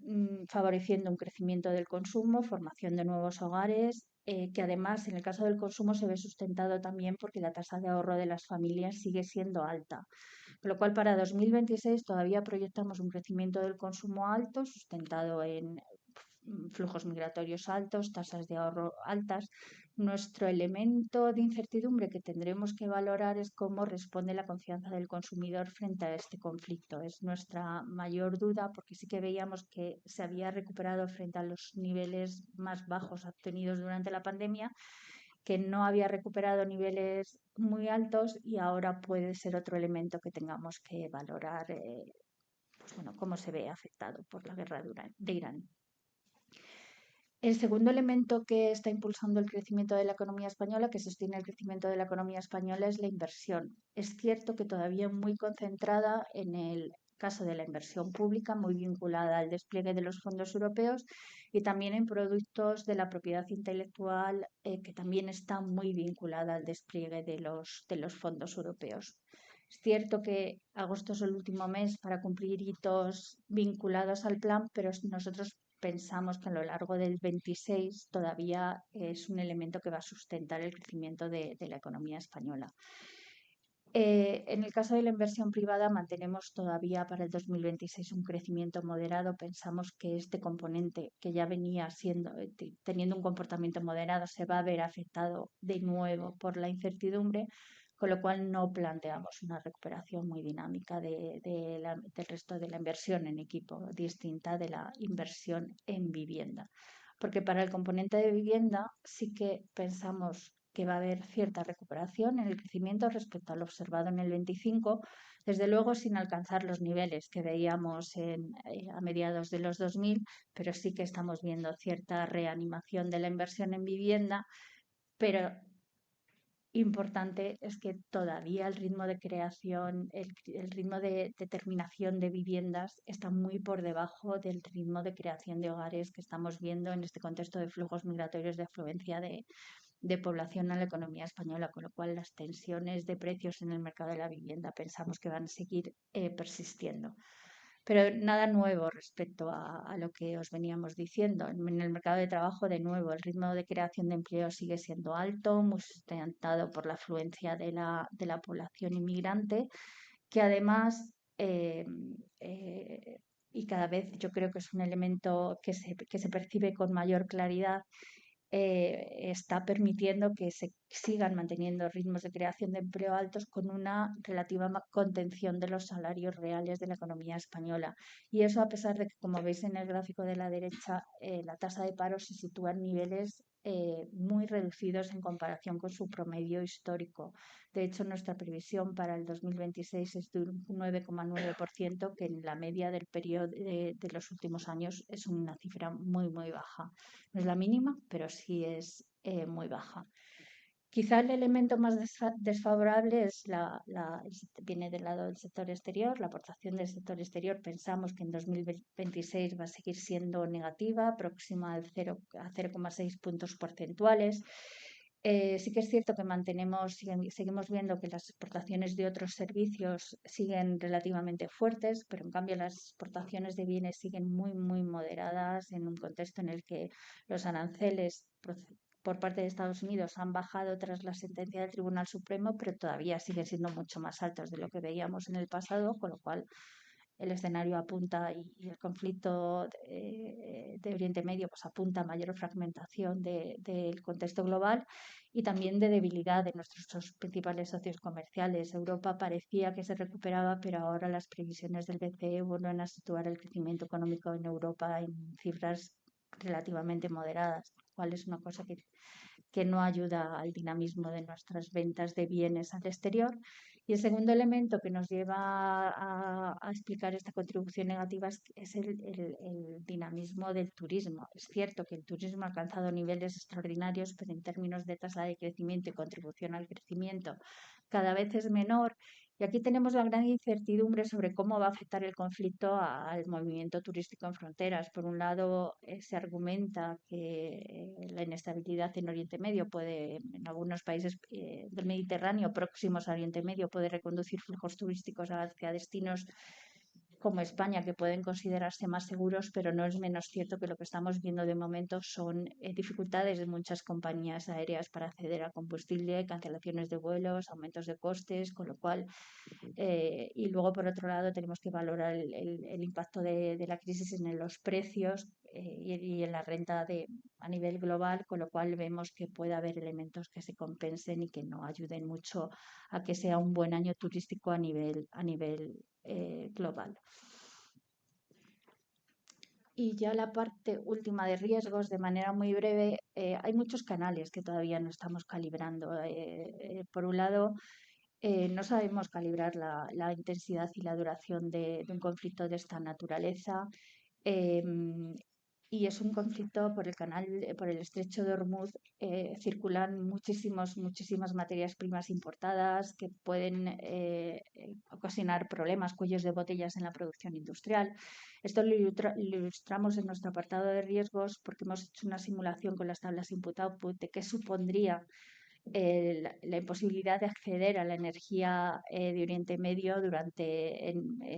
favoreciendo un crecimiento del consumo, formación de nuevos hogares, que además en el caso del consumo se ve sustentado también porque la tasa de ahorro de las familias sigue siendo alta. Con lo cual, para 2026 todavía proyectamos un crecimiento del consumo alto, sustentado en flujos migratorios altos, tasas de ahorro altas. Nuestro elemento de incertidumbre que tendremos que valorar es cómo responde la confianza del consumidor frente a este conflicto. Es nuestra mayor duda, porque sí que veíamos que se había recuperado frente a los niveles más bajos obtenidos durante la pandemia, que no había recuperado niveles muy altos, y ahora puede ser otro elemento que tengamos que valorar, pues bueno, cómo se ve afectado por la guerra de Irán. El segundo elemento que está impulsando el crecimiento de la economía española, que sostiene el crecimiento de la economía española, es la inversión. Es cierto que todavía muy concentrada en el caso de la inversión pública, muy vinculada al despliegue de los fondos europeos, y también en productos de la propiedad intelectual, que también está muy vinculada al despliegue de los fondos europeos. Es cierto que agosto es el último mes para cumplir hitos vinculados al plan, pero nosotros pensamos que a lo largo del 26 todavía es un elemento que va a sustentar el crecimiento de la economía española. En el caso de la inversión privada, mantenemos todavía para el 2026 un crecimiento moderado. Pensamos que este componente, que ya venía teniendo un comportamiento moderado, se va a ver afectado de nuevo por la incertidumbre, con lo cual no planteamos una recuperación muy dinámica del resto de la inversión en equipo, distinta de la inversión en vivienda. Porque para el componente de vivienda sí que pensamos que va a haber cierta recuperación en el crecimiento respecto a lo observado en el 25, desde luego sin alcanzar los niveles que veíamos a mediados de los 2000, pero sí que estamos viendo cierta reanimación de la inversión en vivienda, pero importante es que todavía el ritmo de creación, el ritmo de terminación de viviendas está muy por debajo del ritmo de creación de hogares que estamos viendo en este contexto de flujos migratorios de afluencia de población a la economía española, con lo cual las tensiones de precios en el mercado de la vivienda pensamos que van a seguir persistiendo. Pero nada nuevo respecto a lo que os veníamos diciendo. En el mercado de trabajo, de nuevo, el ritmo de creación de empleo sigue siendo alto, muy sustentado por la afluencia de la población inmigrante, que además, y cada vez yo creo que es un elemento que se percibe con mayor claridad, está permitiendo que se sigan manteniendo ritmos de creación de empleo altos con una relativa contención de los salarios reales de la economía española. Y eso a pesar de que, como veis en el gráfico de la derecha, la tasa de paro se sitúa en niveles muy reducidos en comparación con su promedio histórico. De hecho, nuestra previsión para el 2026 es de un 9,9%, que en la media del periodo de los últimos años es una cifra muy, muy baja. No es la mínima, pero sí es muy baja. Quizá el elemento más desfavorable es viene del lado del sector exterior. La aportación del sector exterior pensamos que en 2026 va a seguir siendo negativa, próxima a 0,6 puntos porcentuales. Sí que es cierto que seguimos viendo que las exportaciones de otros servicios siguen relativamente fuertes, pero en cambio las exportaciones de bienes siguen muy, muy moderadas en un contexto en el que los aranceles por parte de Estados Unidos han bajado tras la sentencia del Tribunal Supremo, pero todavía siguen siendo mucho más altos de lo que veíamos en el pasado, con lo cual el escenario apunta y el conflicto de Oriente Medio pues apunta a mayor fragmentación del contexto global y también de debilidad de nuestros principales socios comerciales. Europa parecía que se recuperaba, pero ahora las previsiones del BCE vuelven a situar el crecimiento económico en Europa en cifras relativamente moderadas, lo cual es una cosa que no ayuda al dinamismo de nuestras ventas de bienes al exterior. Y el segundo elemento que nos lleva a explicar esta contribución negativa es el dinamismo del turismo. Es cierto que el turismo ha alcanzado niveles extraordinarios, pero en términos de tasa de crecimiento y contribución al crecimiento cada vez es menor. Y aquí tenemos la gran incertidumbre sobre cómo va a afectar el conflicto al movimiento turístico en fronteras. Por un lado, se argumenta que la inestabilidad en Oriente Medio en algunos países del Mediterráneo próximos a Oriente Medio, puede reconducir flujos turísticos hacia destinos como España, que pueden considerarse más seguros, pero no es menos cierto que lo que estamos viendo de momento son dificultades de muchas compañías aéreas para acceder a combustible, cancelaciones de vuelos, aumentos de costes, con lo cual, y luego por otro lado tenemos que valorar el impacto de la crisis en los precios y en la renta a nivel global, con lo cual vemos que puede haber elementos que se compensen y que no ayuden mucho a que sea un buen año turístico a nivel global. Y ya la parte última de riesgos, de manera muy breve, hay muchos canales que todavía no estamos calibrando. Por un lado, no sabemos calibrar la intensidad y la duración de un conflicto de esta naturaleza. Y es un conflicto por el estrecho de Hormuz, circulan muchísimas materias primas importadas que pueden ocasionar problemas, cuellos de botellas en la producción industrial. Esto lo ilustramos en nuestro apartado de riesgos porque hemos hecho una simulación con las tablas input-output de qué supondría la imposibilidad de acceder a la energía de Oriente Medio durante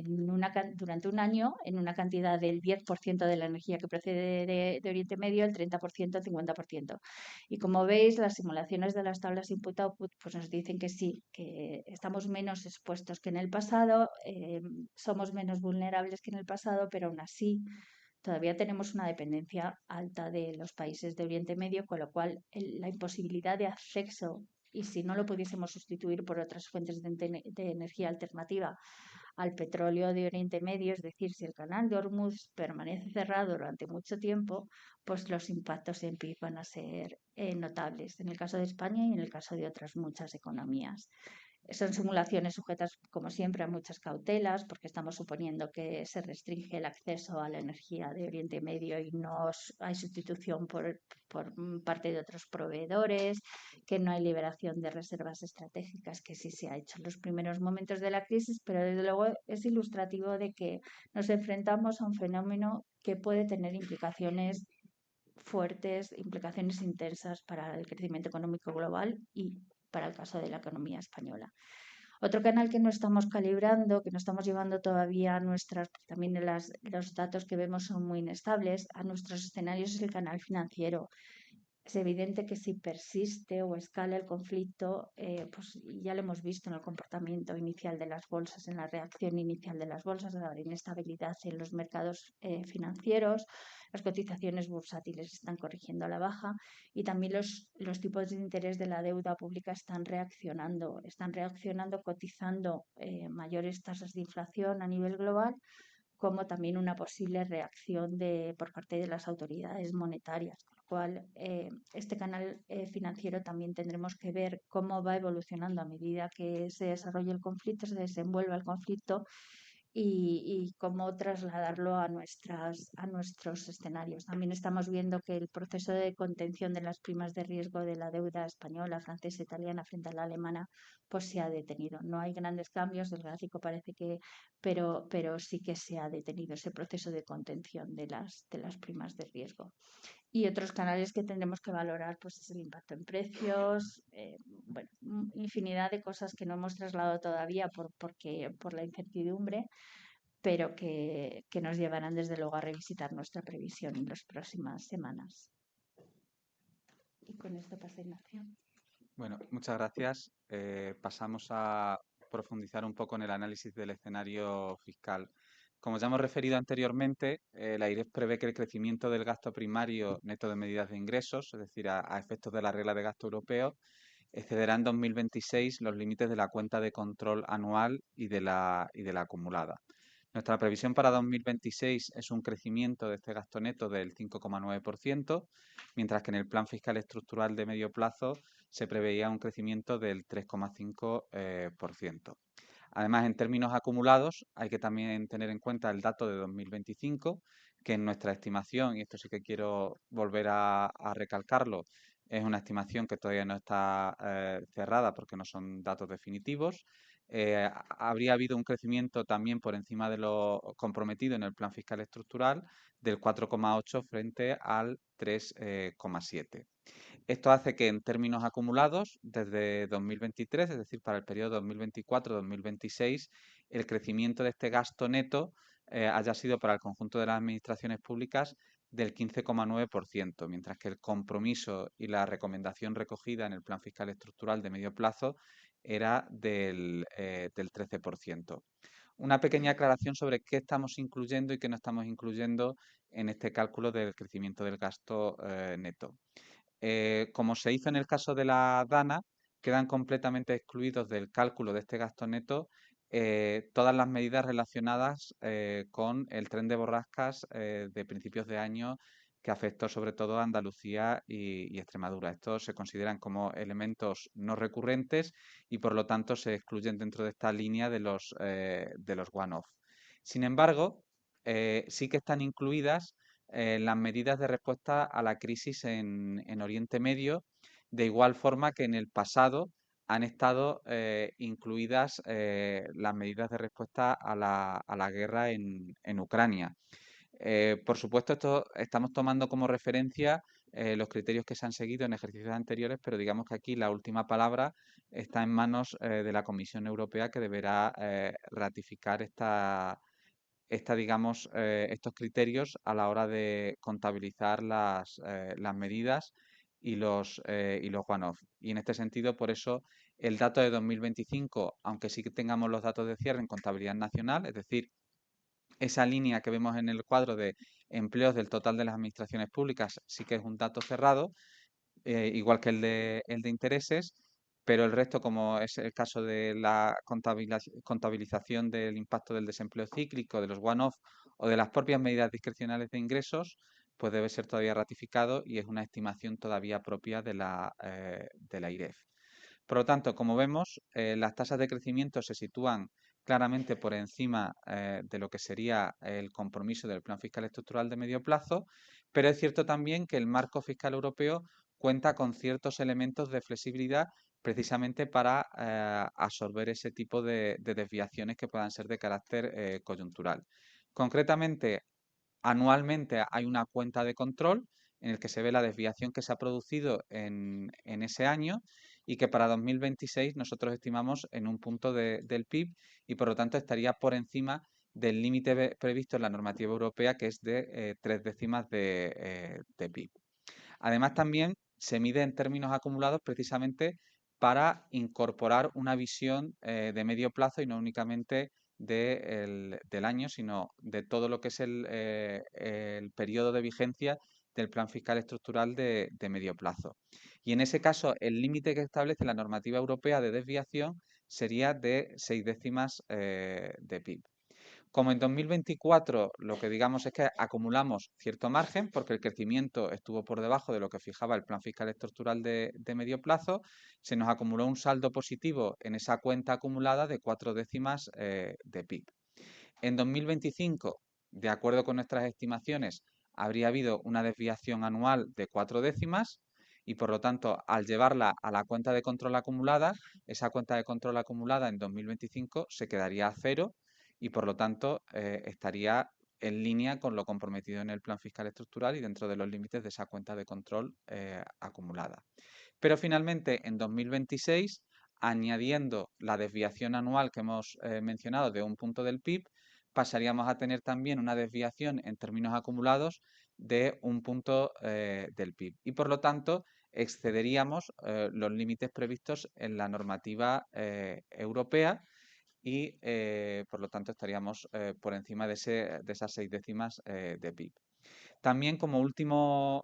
un año en una cantidad del 10% de la energía que procede de Oriente Medio, el 30%, el 50%. Y como veis, las simulaciones de las tablas input-output pues nos dicen que sí, que estamos menos expuestos que en el pasado, somos menos vulnerables que en el pasado, pero aún así todavía tenemos una dependencia alta de los países de Oriente Medio, con lo cual la imposibilidad de acceso, y si no lo pudiésemos sustituir por otras fuentes de energía alternativa al petróleo de Oriente Medio, es decir, si el canal de Hormuz permanece cerrado durante mucho tiempo, pues los impactos empiezan a ser notables en el caso de España y en el caso de otras muchas economías. Son simulaciones sujetas, como siempre, a muchas cautelas, porque estamos suponiendo que se restringe el acceso a la energía de Oriente Medio y no hay sustitución por parte de otros proveedores, que no hay liberación de reservas estratégicas, que sí se ha hecho en los primeros momentos de la crisis, pero desde luego es ilustrativo de que nos enfrentamos a un fenómeno que puede tener implicaciones fuertes, implicaciones intensas para el crecimiento económico global y para el caso de la economía española. Otro canal que no estamos calibrando, que no estamos llevando todavía a nuestras, también los datos que vemos son muy inestables, a nuestros escenarios es el canal financiero. Es evidente que si persiste o escala el conflicto, pues ya lo hemos visto en el comportamiento inicial de las bolsas, en la reacción inicial de las bolsas, de la inestabilidad en los mercados financieros, las cotizaciones bursátiles están corrigiendo a la baja y también los tipos de interés de la deuda pública están reaccionando cotizando mayores tasas de inflación a nivel global, como también una posible reacción por parte de las autoridades monetarias. Con lo cual, este canal financiero también tendremos que ver cómo va evolucionando a medida que se desarrolle el conflicto, se desenvuelva el conflicto y cómo trasladarlo a nuestros escenarios. También estamos viendo que el proceso de contención de las primas de riesgo de la deuda española, francesa, italiana frente a la alemana, pues se ha detenido. No hay grandes cambios, el gráfico parece que, pero sí que se ha detenido ese proceso de contención de las primas de riesgo. Y otros canales que tendremos que valorar, pues es el impacto en precios, bueno, infinidad de cosas que no hemos trasladado todavía por la incertidumbre, pero que nos llevarán desde luego a revisitar nuestra previsión en las próximas semanas. Y con esto pasa Ignacio. Bueno, muchas gracias. Pasamos a profundizar un poco en el análisis del escenario fiscal. Como ya hemos referido anteriormente, la IREF prevé que el crecimiento del gasto primario neto de medidas de ingresos, es decir, a efectos de la regla de gasto europeo, excederá en 2026 los límites de la cuenta de control anual y de la acumulada. Nuestra previsión para 2026 es un crecimiento de este gasto neto del 5,9%, mientras que en el plan fiscal estructural de medio plazo se preveía un crecimiento del 3,5%. Además, en términos acumulados, hay que también tener en cuenta el dato de 2025, que en nuestra estimación, y esto sí que quiero volver a recalcarlo, es una estimación que todavía no está cerrada porque no son datos definitivos. Habría habido un crecimiento también por encima de lo comprometido en el plan fiscal estructural del 4,8 frente al 3,7. Esto hace que en términos acumulados, desde 2023, es decir, para el periodo 2024-2026, el crecimiento de este gasto neto haya sido para el conjunto de las administraciones públicas del 15,9%, mientras que el compromiso y la recomendación recogida en el Plan Fiscal Estructural de medio plazo era del 13%. Una pequeña aclaración sobre qué estamos incluyendo y qué no estamos incluyendo en este cálculo del crecimiento del gasto neto. Como se hizo en el caso de la DANA, quedan completamente excluidos del cálculo de este gasto neto todas las medidas relacionadas con el tren de borrascas de principios de año que afectó sobre todo a Andalucía y Extremadura. Estos se consideran como elementos no recurrentes y por lo tanto se excluyen dentro de esta línea de los one-off. Sin embargo, sí que están incluidas las medidas de respuesta a la crisis en Oriente Medio, de igual forma que en el pasado han estado incluidas las medidas de respuesta a la guerra en Ucrania. Por supuesto, esto estamos tomando como referencia los criterios que se han seguido en ejercicios anteriores, pero digamos que aquí la última palabra está en manos de la Comisión Europea, que deberá ratificar digamos, estos criterios a la hora de contabilizar las medidas y los one-off. Y en este sentido, por eso, el dato de 2025, aunque sí que tengamos los datos de cierre en contabilidad nacional, es decir, esa línea que vemos en el cuadro de empleos del total de las administraciones públicas, sí que es un dato cerrado, igual que el de intereses, pero el resto, como es el caso de la contabilización del impacto del desempleo cíclico, de los one-off o de las propias medidas discrecionales de ingresos, pues debe ser todavía ratificado y es una estimación todavía propia de la IREF. Por lo tanto, como vemos, las tasas de crecimiento se sitúan claramente por encima de lo que sería el compromiso del Plan Fiscal Estructural de medio plazo, pero es cierto también que el marco fiscal europeo cuenta con ciertos elementos de flexibilidad precisamente para absorber ese tipo de desviaciones que puedan ser de carácter coyuntural. Concretamente, anualmente hay una cuenta de control en el que se ve la desviación que se ha producido en ese año y que para 2026 nosotros estimamos en un punto del PIB y por lo tanto estaría por encima del límite previsto en la normativa europea, que es de 3 décimas de PIB. Además, también se mide en términos acumulados precisamente para incorporar una visión de medio plazo y no únicamente del año, sino de todo lo que es el periodo de vigencia del plan fiscal estructural de medio plazo. Y en ese caso, el límite que establece la normativa europea de desviación sería de 6 décimas de PIB. Como en 2024 lo que digamos es que acumulamos cierto margen porque el crecimiento estuvo por debajo de lo que fijaba el plan fiscal estructural de medio plazo, se nos acumuló un saldo positivo en esa cuenta acumulada de 4 décimas de PIB. En 2025, de acuerdo con nuestras estimaciones, habría habido una desviación anual de 4 décimas y por lo tanto, al llevarla a la cuenta de control acumulada, esa cuenta de control acumulada en 2025 se quedaría a cero y por lo tanto estaría en línea con lo comprometido en el plan fiscal estructural y dentro de los límites de esa cuenta de control acumulada. Pero finalmente en 2026, añadiendo la desviación anual que hemos mencionado de un punto del PIB, pasaríamos a tener también una desviación en términos acumulados de un punto del PIB y por lo tanto excederíamos los límites previstos en la normativa europea y por lo tanto estaríamos por encima de esas 6 décimas de PIB. También como última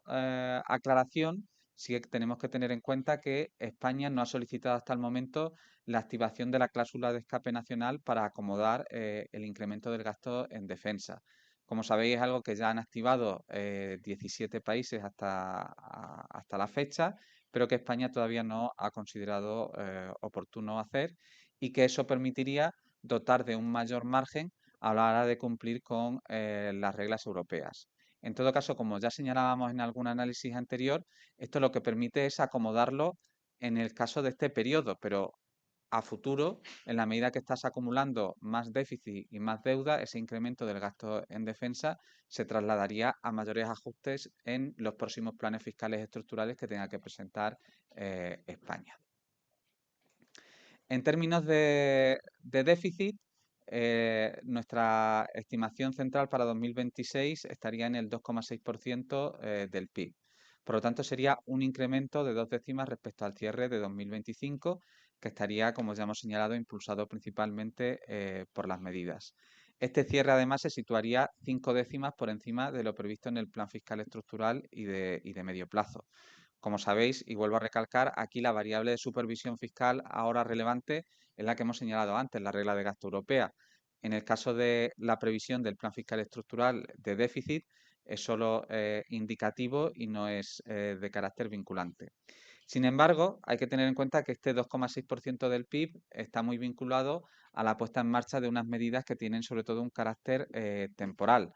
aclaración, sí que tenemos que tener en cuenta que España no ha solicitado hasta el momento la activación de la cláusula de escape nacional para acomodar el incremento del gasto en defensa. Como sabéis, es algo que ya han activado 17 países hasta la fecha, pero que España todavía no ha considerado oportuno hacer y que eso permitiría dotar de un mayor margen a la hora de cumplir con las reglas europeas. En todo caso, como ya señalábamos en algún análisis anterior, esto lo que permite es acomodarlo en el caso de este periodo, pero a futuro, en la medida que estás acumulando más déficit y más deuda, ese incremento del gasto en defensa se trasladaría a mayores ajustes en los próximos planes fiscales estructurales que tenga que presentar España. En términos de déficit, nuestra estimación central para 2026 estaría en el 2,6% del PIB. Por lo tanto, sería un incremento de 2 décimas respecto al cierre de 2025, que estaría, como ya hemos señalado, impulsado principalmente por las medidas. Este cierre, además, se situaría 5 décimas por encima de lo previsto en el Plan Fiscal Estructural y de medio plazo. Como sabéis, y vuelvo a recalcar, aquí la variable de supervisión fiscal ahora relevante es la que hemos señalado antes, la regla de gasto europea. En el caso de la previsión del plan fiscal estructural de déficit, es solo indicativo y no es de carácter vinculante. Sin embargo, hay que tener en cuenta que este 2,6% del PIB está muy vinculado a la puesta en marcha de unas medidas que tienen sobre todo un carácter temporal.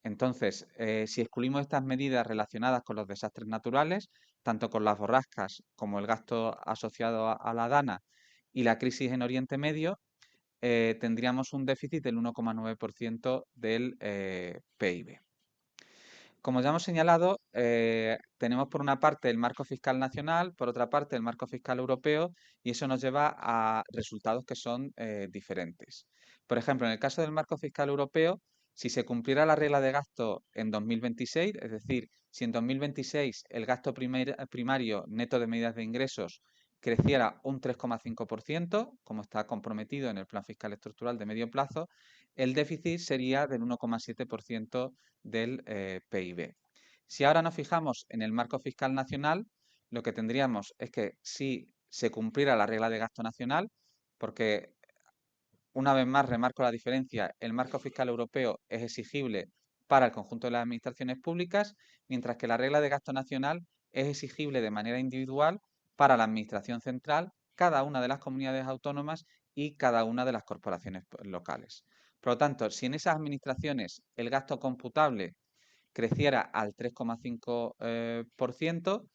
Entonces, si excluimos estas medidas relacionadas con los desastres naturales, tanto con las borrascas como el gasto asociado a la DANA y la crisis en Oriente Medio, tendríamos un déficit del 1,9% del PIB. Como ya hemos señalado, tenemos por una parte el marco fiscal nacional, por otra parte el marco fiscal europeo, y eso nos lleva a resultados que son diferentes. Por ejemplo, en el caso del marco fiscal europeo, si se cumpliera la regla de gasto en 2026, es decir, si en 2026 el gasto primario neto de medidas de ingresos creciera un 3,5%, como está comprometido en el Plan Fiscal Estructural de medio plazo, el déficit sería del 1,7% del PIB. Si ahora nos fijamos en el marco fiscal nacional, lo que tendríamos es que si se cumpliera la regla de gasto nacional, porque una vez más remarco la diferencia, el marco fiscal europeo es exigible para el conjunto de las administraciones públicas, mientras que la regla de gasto nacional es exigible de manera individual para la administración central cada una de las comunidades autónomas y cada una de las corporaciones locales. Por lo tanto, si en esas administraciones el gasto computable creciera al 3,5%,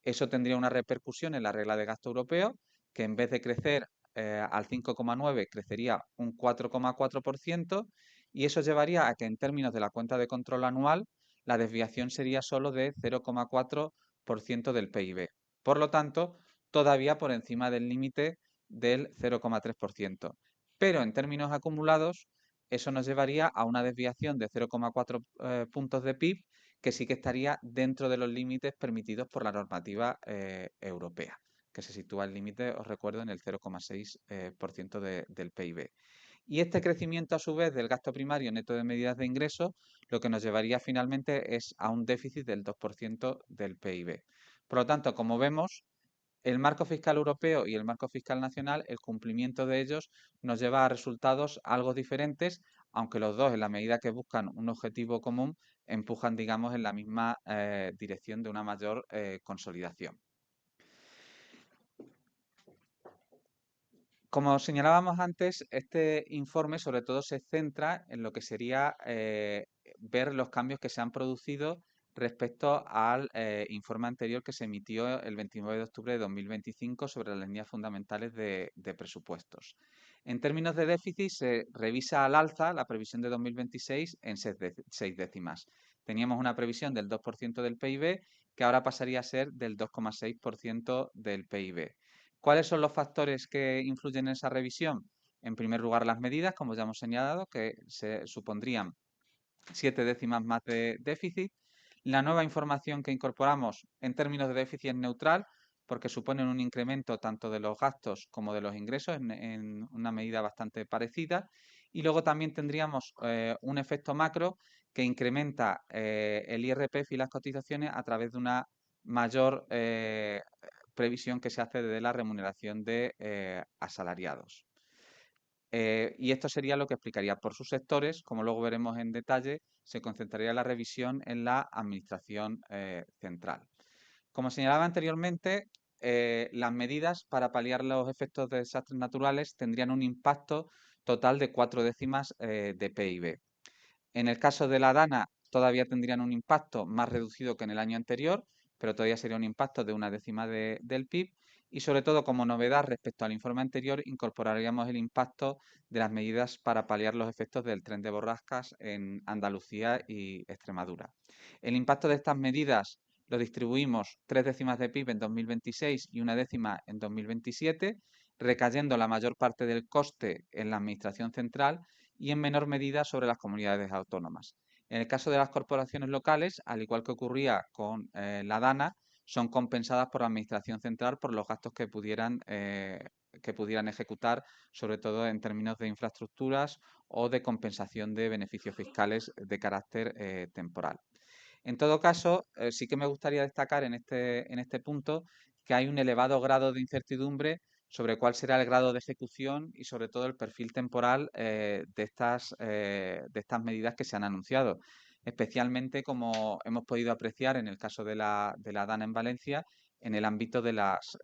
eso tendría una repercusión en la regla de gasto europeo, que en vez de crecer al 5,9 crecería un 4,4%, y eso llevaría a que en términos de la cuenta de control anual la desviación sería solo de 0,4% del PIB. Por lo tanto, todavía por encima del límite del 0,3%. Pero en términos acumulados, eso nos llevaría a una desviación de 0,4 puntos de PIB, que sí que estaría dentro de los límites permitidos por la normativa europea, que se sitúa el límite, os recuerdo, en el 0,6% del PIB. Y este crecimiento, a su vez, del gasto primario neto de medidas de ingresos, lo que nos llevaría finalmente es a un déficit del 2% del PIB. Por lo tanto, como vemos, el marco fiscal europeo y el marco fiscal nacional, el cumplimiento de ellos nos lleva a resultados algo diferentes, aunque los dos, en la medida que buscan un objetivo común, empujan, digamos, en la misma dirección de una mayor consolidación. Como señalábamos antes, este informe sobre todo se centra en lo que sería ver los cambios que se han producido respecto al informe anterior que se emitió el 29 de octubre de 2025 sobre las líneas fundamentales de presupuestos. En términos de déficit, se revisa al alza la previsión de 2026 en 6 décimas. Teníamos una previsión del 2% del PIB, que ahora pasaría a ser del 2,6% del PIB. ¿Cuáles son los factores que influyen en esa revisión? En primer lugar, las medidas, como ya hemos señalado, que se supondrían 7 décimas más de déficit. La nueva información que incorporamos en términos de déficit es neutral, porque suponen un incremento tanto de los gastos como de los ingresos en una medida bastante parecida. Y luego también tendríamos un efecto macro que incrementa el IRPF y las cotizaciones a través de una mayor previsión que se hace de la remuneración de asalariados. Y esto sería lo que explicaría por sus sectores, como luego veremos en detalle, se concentraría la revisión en la administración central. Como señalaba anteriormente, las medidas para paliar los efectos de desastres naturales tendrían un impacto total de 4 décimas de PIB. En el caso de la DANA todavía tendrían un impacto más reducido que en el año anterior, pero todavía sería un impacto de 1 décima del PIB. Y sobre todo, como novedad respecto al informe anterior, incorporaríamos el impacto de las medidas para paliar los efectos del tren de borrascas en Andalucía y Extremadura. El impacto de estas medidas lo distribuimos 3 décimas de PIB en 2026 y 1 décima en 2027, recayendo la mayor parte del coste en la administración central y en menor medida sobre las comunidades autónomas. En el caso de las corporaciones locales, al igual que ocurría con la DANA, son compensadas por la Administración Central por los gastos que pudieran ejecutar, sobre todo en términos de infraestructuras o de compensación de beneficios fiscales de carácter temporal. En todo caso, sí que me gustaría destacar en este punto que hay un elevado grado de incertidumbre sobre cuál será el grado de ejecución y sobre todo el perfil temporal de estas medidas que se han anunciado. Especialmente, como hemos podido apreciar en el caso de la DANA en Valencia, en el ámbito de las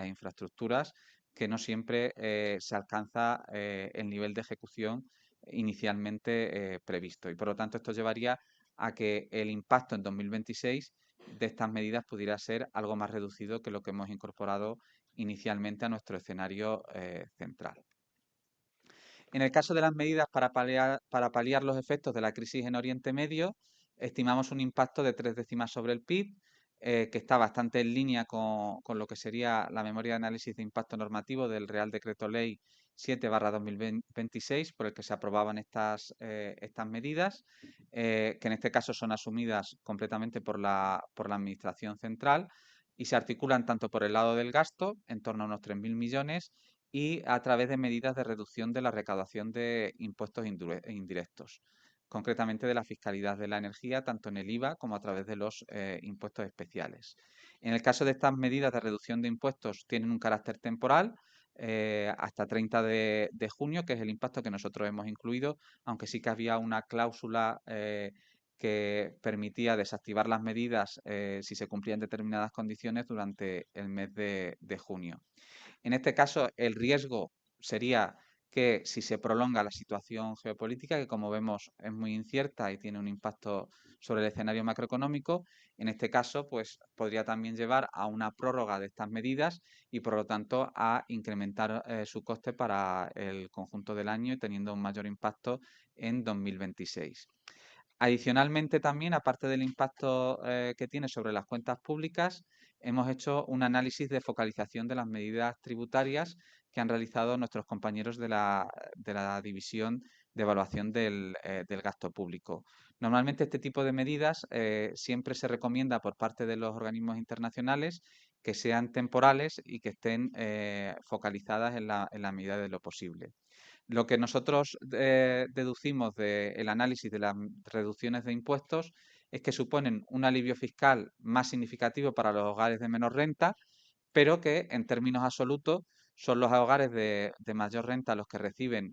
infraestructuras, que no siempre se alcanza el nivel de ejecución inicialmente previsto. Y por lo tanto, esto llevaría a que el impacto en 2026 de estas medidas pudiera ser algo más reducido que lo que hemos incorporado inicialmente a nuestro escenario central. En el caso de las medidas para paliar los efectos de la crisis en Oriente Medio, estimamos un impacto de 3 décimas sobre el PIB, que está bastante en línea con lo que sería la memoria de análisis de impacto normativo del Real Decreto Ley 7/2026, por el que se aprobaban estas medidas, que en este caso son asumidas completamente por la Administración Central y se articulan tanto por el lado del gasto, en torno a unos 3.000 millones, y a través de medidas de reducción de la recaudación de impuestos indirectos, concretamente de la fiscalidad de la energía, tanto en el IVA como a través de los impuestos especiales. En el caso de estas medidas de reducción de impuestos, tienen un carácter temporal, hasta 30 de junio, que es el impacto que nosotros hemos incluido, aunque sí que había una cláusula que permitía desactivar las medidas si se cumplían determinadas condiciones durante el mes de junio. En este caso, el riesgo sería que si se prolonga la situación geopolítica, que como vemos es muy incierta y tiene un impacto sobre el escenario macroeconómico, en este caso, pues podría también llevar a una prórroga de estas medidas y, por lo tanto, a incrementar su coste para el conjunto del año y teniendo un mayor impacto en 2026. Adicionalmente, también, aparte del impacto que tiene sobre las cuentas públicas, hemos hecho un análisis de focalización de las medidas tributarias que han realizado nuestros compañeros de la División de Evaluación del Gasto Público. Normalmente este tipo de medidas siempre se recomienda por parte de los organismos internacionales que sean temporales y que estén focalizadas en la medida de lo posible. Lo que nosotros deducimos del análisis de las reducciones de impuestos es que suponen un alivio fiscal más significativo para los hogares de menor renta, pero que en términos absolutos son los hogares de mayor renta los que reciben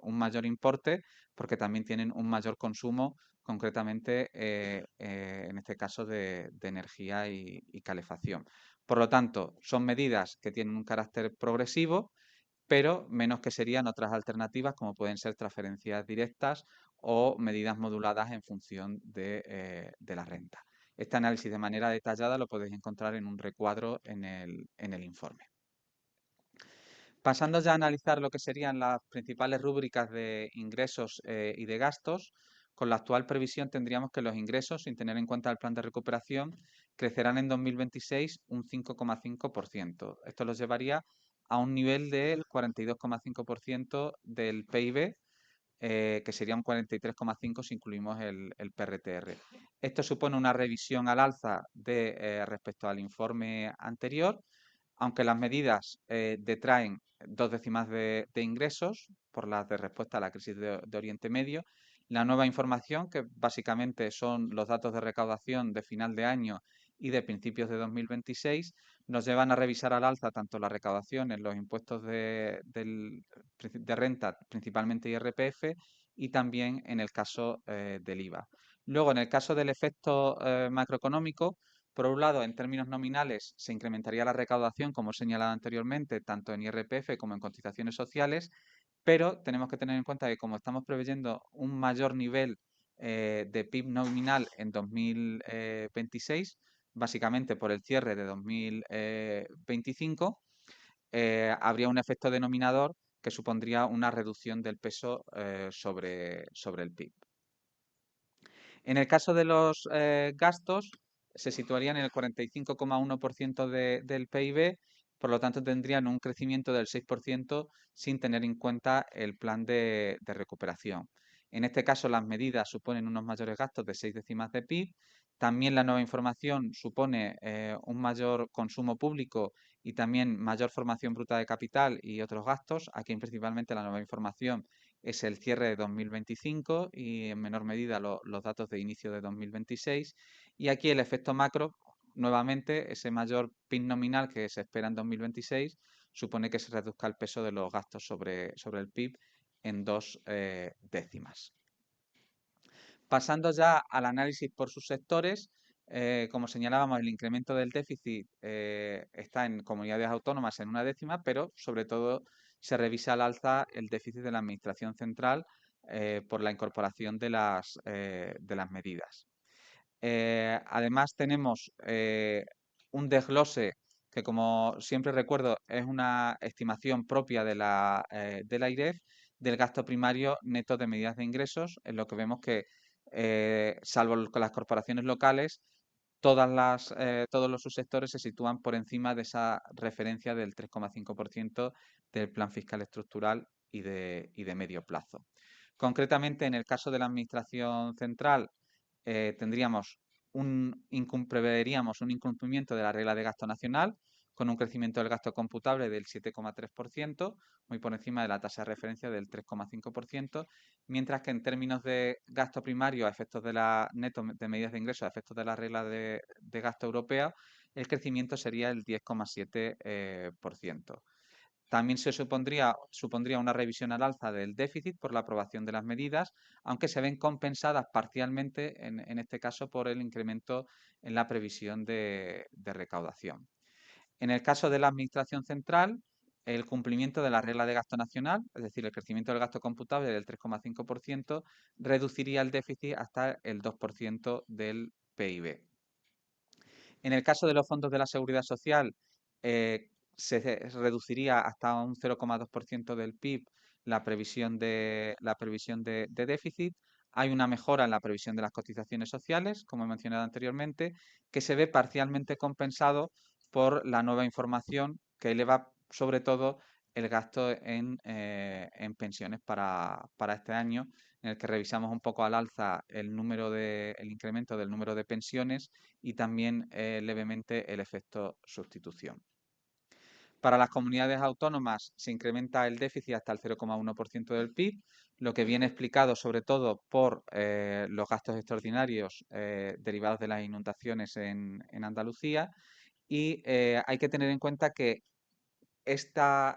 un mayor importe porque también tienen un mayor consumo, concretamente en este caso de energía y calefacción. Por lo tanto, son medidas que tienen un carácter progresivo, pero menos que serían otras alternativas como pueden ser transferencias directas o medidas moduladas en función de la renta. Este análisis de manera detallada lo podéis encontrar en un recuadro en el informe. Pasando ya a analizar lo que serían las principales rúbricas de ingresos y de gastos, con la actual previsión tendríamos que los ingresos, sin tener en cuenta el plan de recuperación, crecerán en 2026 un 5,5%. Esto los llevaría a un nivel del 42,5% del PIB, que sería un 43,5% si incluimos el PRTR. Esto supone una revisión al alza respecto al informe anterior, aunque las medidas detraen 2 décimas de ingresos por las de respuesta a la crisis de Oriente Medio. La nueva información, que básicamente son los datos de recaudación de final de año y de principios de 2026, nos llevan a revisar al alza tanto la recaudación en los impuestos de renta, principalmente IRPF, y también en el caso del IVA. Luego, en el caso del efecto macroeconómico, por un lado, en términos nominales, se incrementaría la recaudación, como he señalado anteriormente, tanto en IRPF como en cotizaciones sociales, pero tenemos que tener en cuenta que como estamos preveyendo un mayor nivel de PIB nominal en 2026, básicamente por el cierre de 2025, habría un efecto denominador que supondría una reducción del peso sobre el PIB. En el caso de los gastos, se situarían en el 45,1% del PIB, por lo tanto tendrían un crecimiento del 6% sin tener en cuenta el plan de recuperación. En este caso, las medidas suponen unos mayores gastos de 6 décimas de PIB. También la nueva información supone un mayor consumo público y también mayor formación bruta de capital y otros gastos. Aquí principalmente la nueva información es el cierre de 2025 y en menor medida los datos de inicio de 2026. Y aquí el efecto macro, nuevamente, ese mayor PIB nominal que se espera en 2026, supone que se reduzca el peso de los gastos sobre el PIB en 2 décimas. Pasando ya al análisis por sus sectores, como señalábamos, el incremento del déficit está en comunidades autónomas en 1 décima, pero sobre todo se revisa al alza el déficit de la Administración central por la incorporación de las medidas. Además, tenemos un desglose que, como siempre recuerdo, es una estimación propia de la AIREF del gasto primario neto de medidas de ingresos, en lo que vemos que, salvo las corporaciones locales, todos los subsectores se sitúan por encima de esa referencia del 3,5% del plan fiscal estructural y de medio plazo. Concretamente, en el caso de la Administración central, preveríamos un incumplimiento de la regla de gasto nacional con un crecimiento del gasto computable del 7,3%, muy por encima de la tasa de referencia del 3,5%, mientras que en términos de gasto primario a efectos de la neto de medidas de ingresos, a efectos de la regla de gasto europea, el crecimiento sería el 10,7%. También supondría una revisión al alza del déficit por la aprobación de las medidas, aunque se ven compensadas parcialmente, en este caso, por el incremento en la previsión de recaudación. En el caso de la Administración central, el cumplimiento de la regla de gasto nacional, es decir, el crecimiento del gasto computable del 3,5%, reduciría el déficit hasta el 2% del PIB. En el caso de los fondos de la Seguridad Social, se reduciría hasta un 0,2% del PIB la previsión de déficit. Hay una mejora en la previsión de las cotizaciones sociales, como he mencionado anteriormente, que se ve parcialmente compensado por la nueva información que eleva sobre todo el gasto en pensiones para este año, en el que revisamos un poco al alza el incremento del número de pensiones y también levemente el efecto sustitución. Para las comunidades autónomas se incrementa el déficit hasta el 0,1% del PIB, lo que viene explicado sobre todo por los gastos extraordinarios derivados de las inundaciones en Andalucía. Y hay que tener en cuenta que estos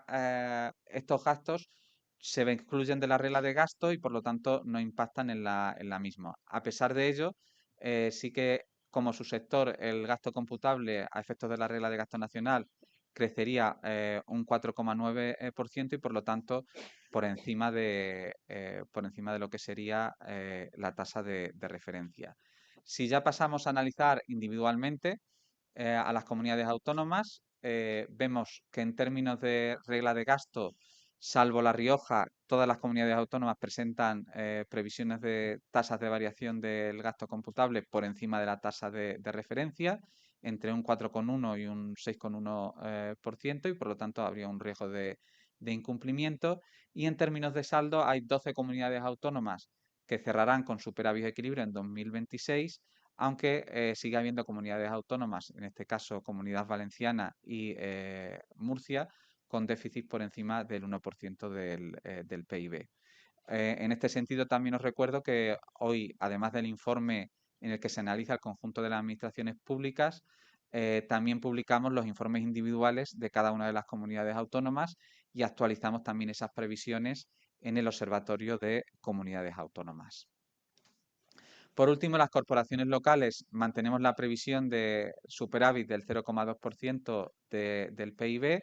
gastos se excluyen de la regla de gasto y por lo tanto no impactan en la misma. A pesar de ello, sí que como subsector el gasto computable a efectos de la regla de gasto nacional crecería un 4,9% y por lo tanto por encima de lo que sería la tasa de referencia. Si ya pasamos a analizar individualmente a las comunidades autónomas, vemos que en términos de regla de gasto, salvo La Rioja, todas las comunidades autónomas presentan previsiones de tasas de variación del gasto computable por encima de la tasa de referencia, entre un 4,1 y un 6,1%, y por lo tanto habría un riesgo de incumplimiento. Y en términos de saldo, hay 12 comunidades autónomas que cerrarán con superávit de equilibrio en 2026, aunque sigue habiendo comunidades autónomas, en este caso Comunidad Valenciana y Murcia, con déficit por encima del 1% del PIB. En este sentido, también os recuerdo que hoy, además del informe en el que se analiza el conjunto de las administraciones públicas, también publicamos los informes individuales de cada una de las comunidades autónomas y actualizamos también esas previsiones en el Observatorio de Comunidades Autónomas. Por último, las corporaciones locales mantenemos la previsión de superávit del 0,2% del PIB.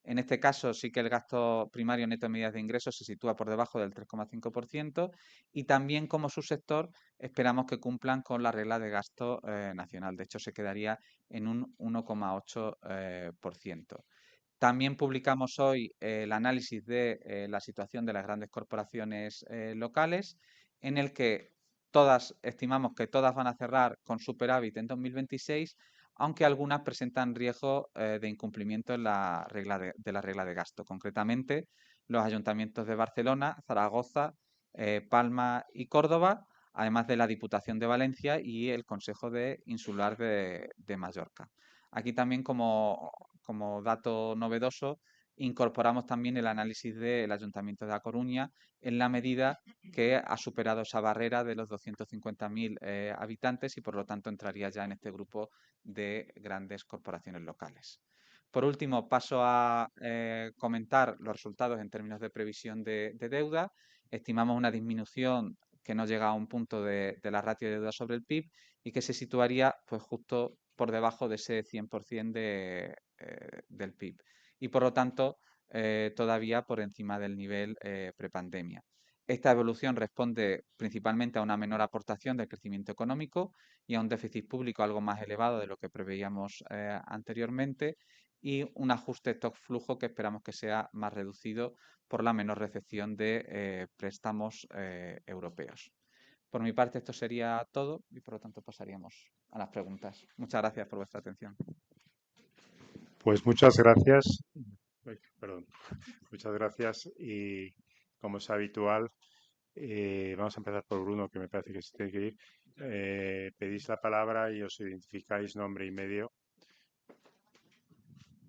En este caso sí que el gasto primario neto de medidas de ingresos se sitúa por debajo del 3,5% y también como subsector esperamos que cumplan con la regla de gasto nacional. De hecho, se quedaría en un 1,8%. También publicamos hoy el análisis de la situación de las grandes corporaciones locales, en el que estimamos que todas van a cerrar con superávit en 2026, aunque algunas presentan riesgo de incumplimiento en la regla de la regla de gasto. Concretamente, los ayuntamientos de Barcelona, Zaragoza, Palma y Córdoba, además de la Diputación de Valencia y el Consejo Insular de Mallorca. Aquí también como dato novedoso incorporamos también el análisis del Ayuntamiento de A Coruña en la medida que ha superado esa barrera de los 250.000 habitantes y por lo tanto entraría ya en este grupo de grandes corporaciones locales. Por último, paso a comentar los resultados en términos de previsión de deuda. Estimamos una disminución que no llega a un punto de la ratio de deuda sobre el PIB y que se situaría pues justo por debajo de ese 100% del PIB y por lo tanto todavía por encima del nivel prepandemia. Esta evolución responde principalmente a una menor aportación del crecimiento económico y a un déficit público algo más elevado de lo que preveíamos anteriormente y un ajuste stock-flujo que esperamos que sea más reducido por la menor recepción de préstamos europeos. Por mi parte, esto sería todo y por lo tanto pasaríamos a las preguntas. Muchas gracias por vuestra atención. Pues muchas gracias. Perdón. Muchas gracias y como es habitual, vamos a empezar por Bruno, que me parece que se tiene que ir. Pedís la palabra y os identificáis nombre y medio.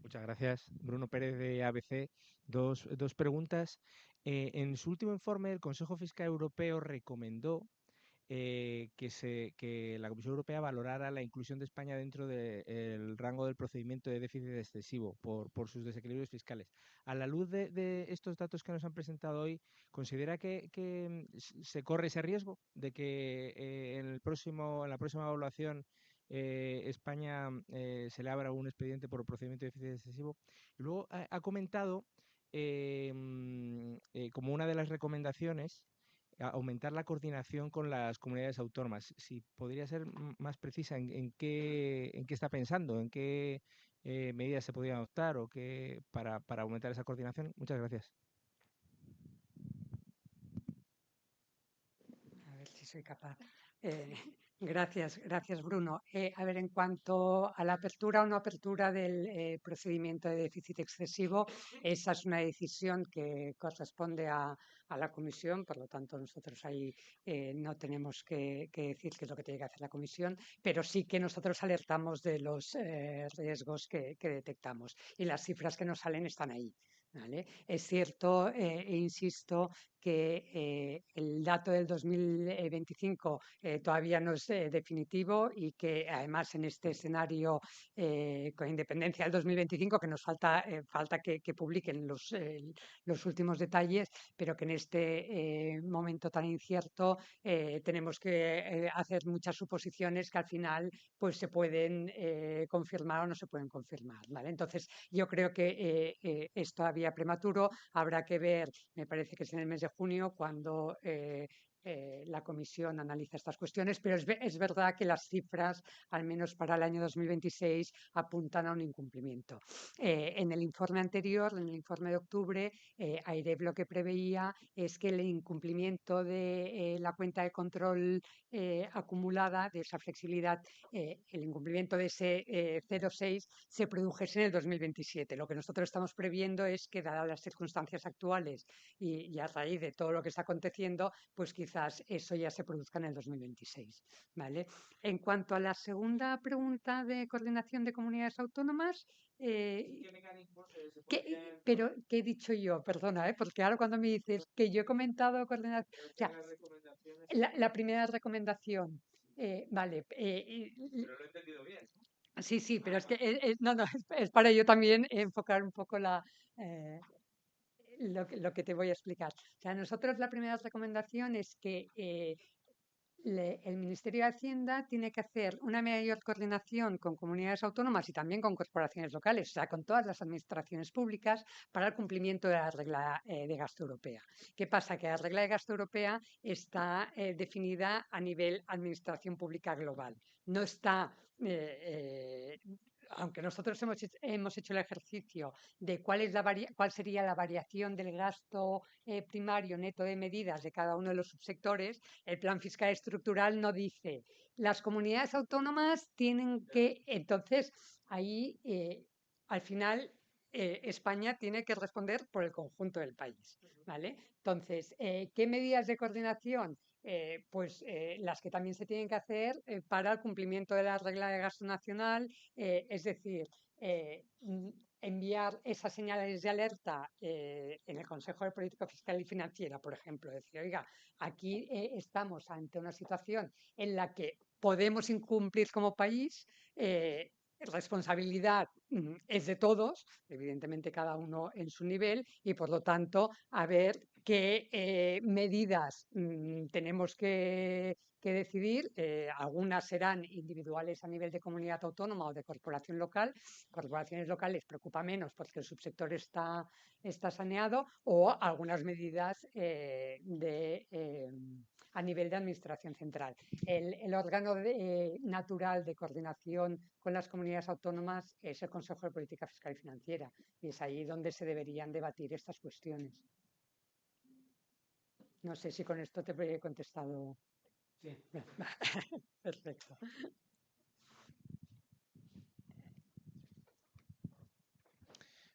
Muchas gracias. Bruno Pérez de ABC. Dos preguntas. En su último informe, el Consejo Fiscal Europeo recomendó que la Comisión Europea valorara la inclusión de España dentro del rango del procedimiento de déficit excesivo por sus desequilibrios fiscales. A la luz de estos datos que nos han presentado hoy, ¿considera que se corre ese riesgo de que en la próxima evaluación España se le abra un expediente por procedimiento de déficit excesivo. Y luego ha comentado como una de las recomendaciones aumentar la coordinación con las comunidades autónomas. Si podría ser más precisa en qué está pensando, en qué medidas se podrían adoptar o qué para aumentar esa coordinación. Muchas gracias. A ver si soy capaz. Gracias, Bruno. A ver, en cuanto a la apertura o no apertura del procedimiento de déficit excesivo, esa es una decisión que corresponde a la Comisión, por lo tanto nosotros ahí no tenemos que decir qué es lo que tiene que hacer la Comisión, pero sí que nosotros alertamos de los riesgos que detectamos y las cifras que nos salen están ahí. ¿Vale? Es cierto, e insisto, que el dato del 2025 todavía no es definitivo y que además en este escenario, con independencia del 2025, que nos falta que publiquen los últimos detalles, pero que en este momento tan incierto tenemos que hacer muchas suposiciones que al final pues se pueden confirmar o no se pueden confirmar. ¿Vale? Entonces, yo creo que es todavía prematuro, habrá que ver, me parece que es en el mes de junio cuando la Comisión analiza estas cuestiones, pero es verdad que las cifras, al menos para el año 2026, apuntan a un incumplimiento. En el informe anterior, en el informe de octubre, AIREF lo que preveía es que el incumplimiento de la cuenta de control acumulada, de esa flexibilidad, el incumplimiento de ese 0,6 se produjese en el 2027. Lo que nosotros estamos previendo es que, dadas las circunstancias actuales y a raíz de todo lo que está aconteciendo, pues quizás eso ya se produzca en el 2026. ¿Vale? En cuanto a la segunda pregunta de coordinación de comunidades autónomas, ¿Qué mecanismos se podrían... pero ¿qué he dicho yo? Perdona, porque ahora cuando me dices que yo he comentado coordinación, o sea, las recomendaciones? la primera recomendación, vale. Pero lo he entendido bien. Sí, pero es que no, es para yo también enfocar un poco lo que te voy a explicar. O sea, nosotros la primera recomendación es que el Ministerio de Hacienda tiene que hacer una mayor coordinación con comunidades autónomas y también con corporaciones locales, o sea, con todas las administraciones públicas para el cumplimiento de la regla de gasto europea. ¿Qué pasa? Que la regla de gasto europea está definida a nivel administración pública global. No está aunque nosotros hemos hecho el ejercicio de cuál sería la variación del gasto primario neto de medidas de cada uno de los subsectores, el plan fiscal estructural no dice. Las comunidades autónomas tienen que, entonces, ahí al final España tiene que responder por el conjunto del país. ¿Vale? Entonces, ¿qué medidas de coordinación? Pues las que también se tienen que hacer para el cumplimiento de la regla de gasto nacional, es decir, enviar esas señales de alerta en el Consejo de Política Fiscal y Financiera, por ejemplo, decir, oiga, aquí estamos ante una situación en la que podemos incumplir como país, responsabilidad es de todos, evidentemente cada uno en su nivel, y por lo tanto a ver qué medidas tenemos que decidir. Algunas serán individuales a nivel de comunidad autónoma o de corporación local. Corporaciones locales preocupa menos porque el subsector está saneado, o algunas medidas a nivel de administración central. El órgano natural de coordinación con las comunidades autónomas es el Consejo de Política Fiscal y Financiera, y es ahí donde se deberían debatir estas cuestiones. No sé si con esto te he contestado. Sí. Perfecto.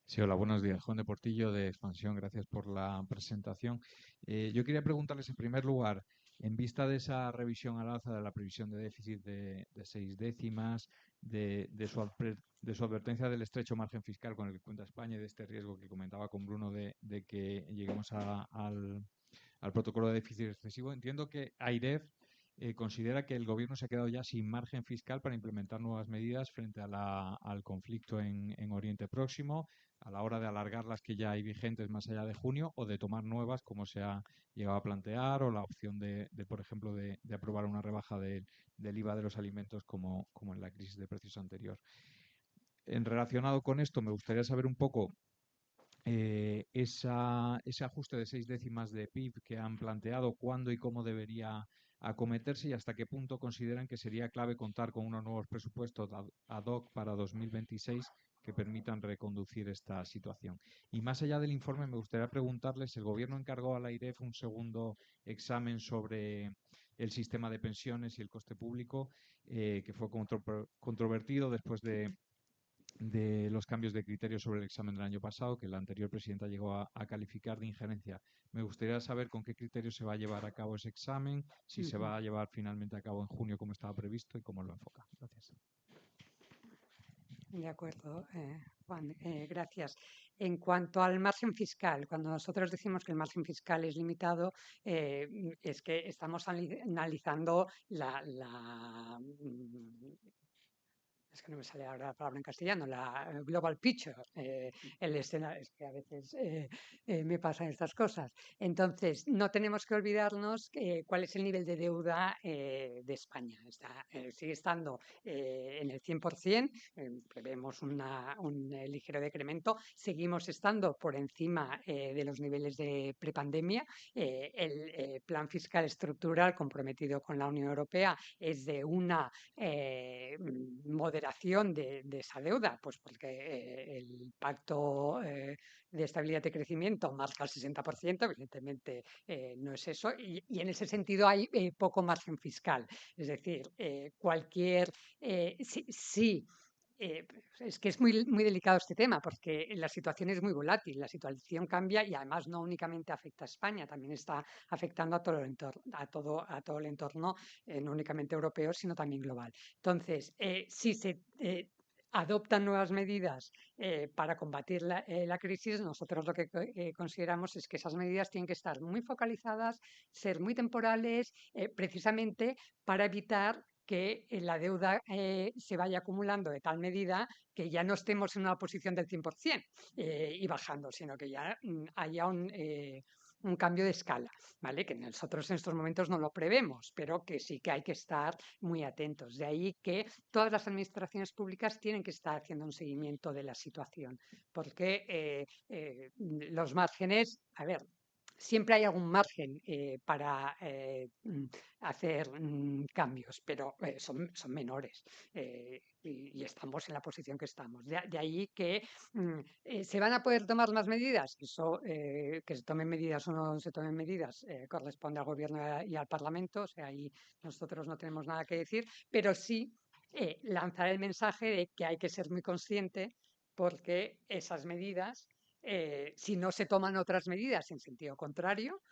Sí, hola, buenos días. Juan de Portillo, de Expansión. Gracias por la presentación. Yo quería preguntarles, en primer lugar, en vista de esa revisión al alza de la previsión de déficit de 6 décimas, de su advertencia del estrecho margen fiscal con el que cuenta España y de este riesgo que comentaba con Bruno de que lleguemos al protocolo de déficit excesivo, entiendo que AIREF considera que el gobierno se ha quedado ya sin margen fiscal para implementar nuevas medidas frente al conflicto en Oriente Próximo, a la hora de alargar las que ya hay vigentes más allá de junio o de tomar nuevas, como se ha llegado a plantear, o la opción por ejemplo, de aprobar una rebaja del IVA de los alimentos como en la crisis de precios anterior. Relacionado con esto, me gustaría saber un poco ese ajuste de 6 décimas de PIB que han planteado, cuándo y cómo debería acometerse y hasta qué punto consideran que sería clave contar con unos nuevos presupuestos ad hoc para 2026 que permitan reconducir esta situación. Y más allá del informe, me gustaría preguntarles, ¿el Gobierno encargó a la AIREF un segundo examen sobre el sistema de pensiones y el coste público, que fue controvertido después de los cambios de criterio sobre el examen del año pasado, que la anterior presidenta llegó a calificar de injerencia? Me gustaría saber con qué criterio se va a llevar a cabo ese examen, si se va a llevar finalmente a cabo en junio como estaba previsto y cómo lo enfoca. Gracias. De acuerdo, Juan, gracias. En cuanto al margen fiscal, cuando nosotros decimos que el margen fiscal es limitado, es que estamos analizando es que no me sale ahora la palabra en castellano, la global picture, el escenario, es que a veces me pasan estas cosas. Entonces, no tenemos que olvidarnos cuál es el nivel de deuda de España. Sigue estando en el 100%, prevemos un ligero decremento, seguimos estando por encima de los niveles de prepandemia. El plan fiscal estructural comprometido con la Unión Europea es de una moderación de esa deuda, pues porque el pacto de estabilidad y crecimiento marca el 60%, evidentemente no es eso, y en ese sentido hay poco margen fiscal. Es decir, sí, es que es muy delicado este tema porque la situación es muy volátil, la situación cambia y además no únicamente afecta a España, también está afectando a todo el entorno, a todo el entorno no únicamente europeo, sino también global. Entonces, si se adoptan nuevas medidas para combatir la crisis, nosotros lo que consideramos es que esas medidas tienen que estar muy focalizadas, ser muy temporales, precisamente para evitar que la deuda se vaya acumulando de tal medida que ya no estemos en una posición del 100% y bajando, sino que ya haya un cambio de escala, ¿vale? Que nosotros en estos momentos no lo prevemos, pero que sí que hay que estar muy atentos. De ahí que todas las administraciones públicas tienen que estar haciendo un seguimiento de la situación, porque los márgenes, a ver, siempre hay algún margen para hacer cambios, pero son menores y estamos en la posición que estamos. De ahí que se van a poder tomar más medidas. Eso, que se tomen medidas o no se tomen medidas, corresponde al Gobierno y al Parlamento. O sea, ahí nosotros no tenemos nada que decir, pero sí lanzar el mensaje de que hay que ser muy consciente porque esas medidas si no se toman otras medidas en sentido contrario,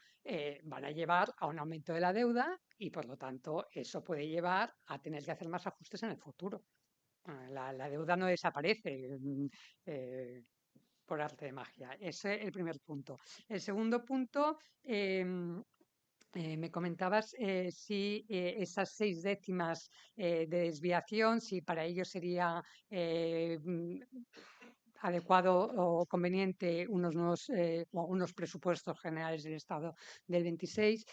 van a llevar a un aumento de la deuda y, por lo tanto, eso puede llevar a tener que hacer más ajustes en el futuro. La deuda no desaparece por arte de magia. Ese es el primer punto. El segundo punto, me comentabas si esas 6 décimas de desviación, si para ello sería adecuado o conveniente unos presupuestos generales del Estado del 26.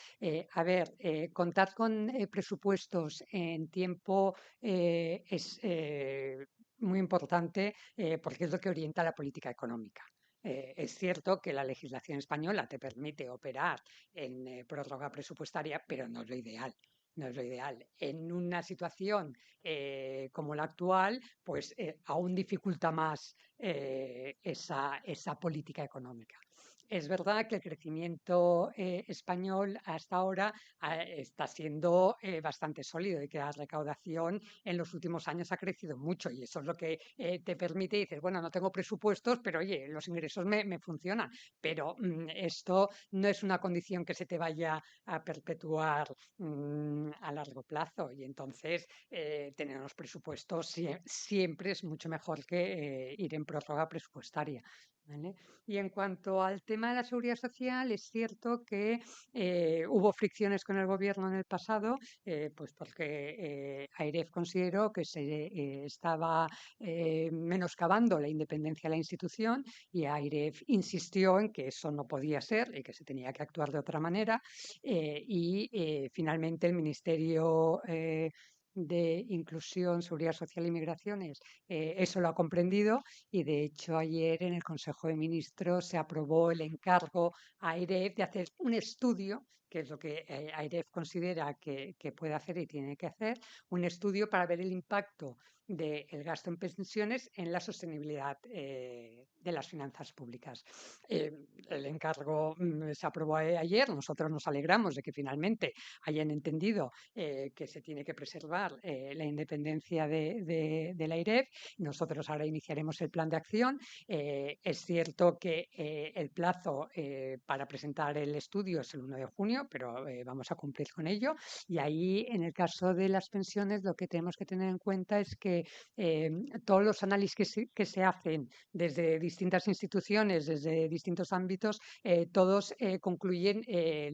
Contar con presupuestos en tiempo es muy importante porque es lo que orienta la política económica. Es cierto que la legislación española te permite operar en prórroga presupuestaria, pero no es lo ideal. No es lo ideal. En una situación como la actual, pues aún dificulta más esa política económica. Es verdad que el crecimiento español hasta ahora está siendo bastante sólido y que la recaudación en los últimos años ha crecido mucho y eso es lo que te permite, dices, bueno, no tengo presupuestos, pero oye, los ingresos me funcionan, pero esto no es una condición que se te vaya a perpetuar a largo plazo y entonces tener unos presupuestos siempre es mucho mejor que ir en prórroga presupuestaria. ¿vale? Y en cuanto al tema de la seguridad social, es cierto que hubo fricciones con el gobierno en el pasado, pues porque AIREF consideró que se estaba menoscabando la independencia de la institución y AIREF insistió en que eso no podía ser y que se tenía que actuar de otra manera. Finalmente el Ministerio de Inclusión, Seguridad Social y Migraciones eso lo ha comprendido y de hecho ayer en el Consejo de Ministros se aprobó el encargo a AIREF de hacer un estudio, que es lo que AIREF considera que puede hacer y tiene que hacer, un estudio para ver el impacto del gasto en pensiones en la sostenibilidad de las finanzas públicas. El encargo se aprobó ayer, nosotros nos alegramos de que finalmente hayan entendido que se tiene que preservar la independencia de la AIREF. Nosotros ahora iniciaremos el plan de acción. Es cierto que el plazo para presentar el estudio es el 1 de junio, pero vamos a cumplir con ello. Y ahí, en el caso de las pensiones, lo que tenemos que tener en cuenta es que todos los análisis que se hacen desde distintas instituciones, desde distintos ámbitos, todos concluyen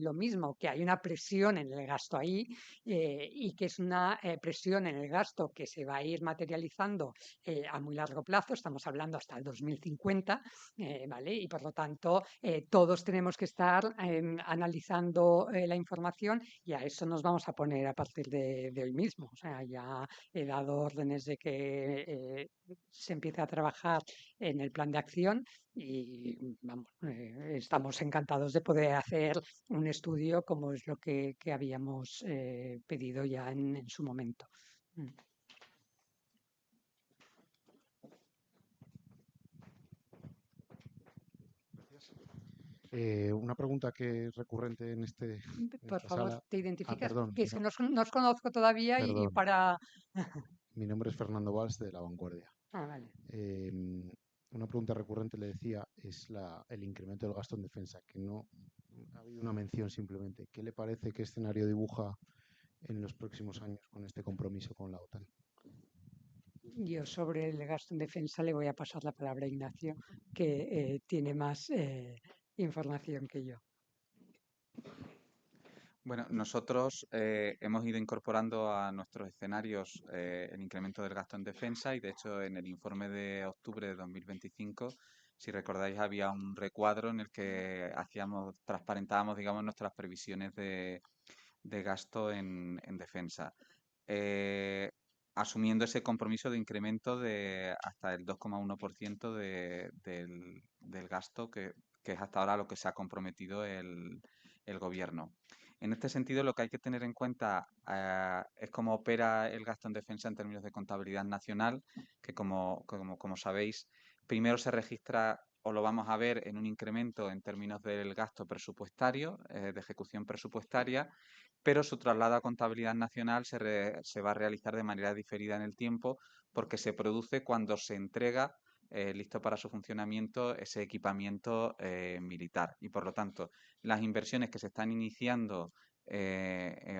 lo mismo, que hay una presión en el gasto ahí y que es una presión en el gasto que se va a ir materializando a muy largo plazo, estamos hablando hasta el 2050, ¿vale? Y por lo tanto, todos tenemos que estar analizando la información y a eso nos vamos a poner a partir de hoy mismo. O sea, ya he dado órdenes de que se empiece a trabajar en el plan de acción y vamos, estamos encantados de poder hacer un estudio como es lo que habíamos pedido ya en su momento. Una pregunta que es recurrente en Por esta favor, sala. te Ah, identificas, perdón, que es que no os conozco todavía y perdón. para... Mi nombre es Fernando Valls de La Vanguardia. Vale. Una pregunta recurrente, le decía, es el incremento del gasto en defensa, que no ha habido una mención simplemente. ¿Qué le parece, qué escenario dibuja en los próximos años con este compromiso con la OTAN? Yo sobre el gasto en defensa le voy a pasar la palabra a Ignacio, que tiene más información que yo. Bueno, nosotros hemos ido incorporando a nuestros escenarios el incremento del gasto en defensa y de hecho en el informe de octubre de 2025, si recordáis, había un recuadro en el que transparentábamos, digamos, nuestras previsiones de gasto en defensa, asumiendo ese compromiso de incremento de hasta el 2,1% del gasto que es hasta ahora lo que se ha comprometido el gobierno. En este sentido, lo que hay que tener en cuenta es cómo opera el gasto en defensa en términos de contabilidad nacional, que como sabéis, primero se registra o lo vamos a ver en un incremento en términos del gasto presupuestario, de ejecución presupuestaria, pero su traslado a contabilidad nacional se va a realizar de manera diferida en el tiempo porque se produce cuando se entrega listo para su funcionamiento ese equipamiento militar. Y por lo tanto, las inversiones que se están iniciando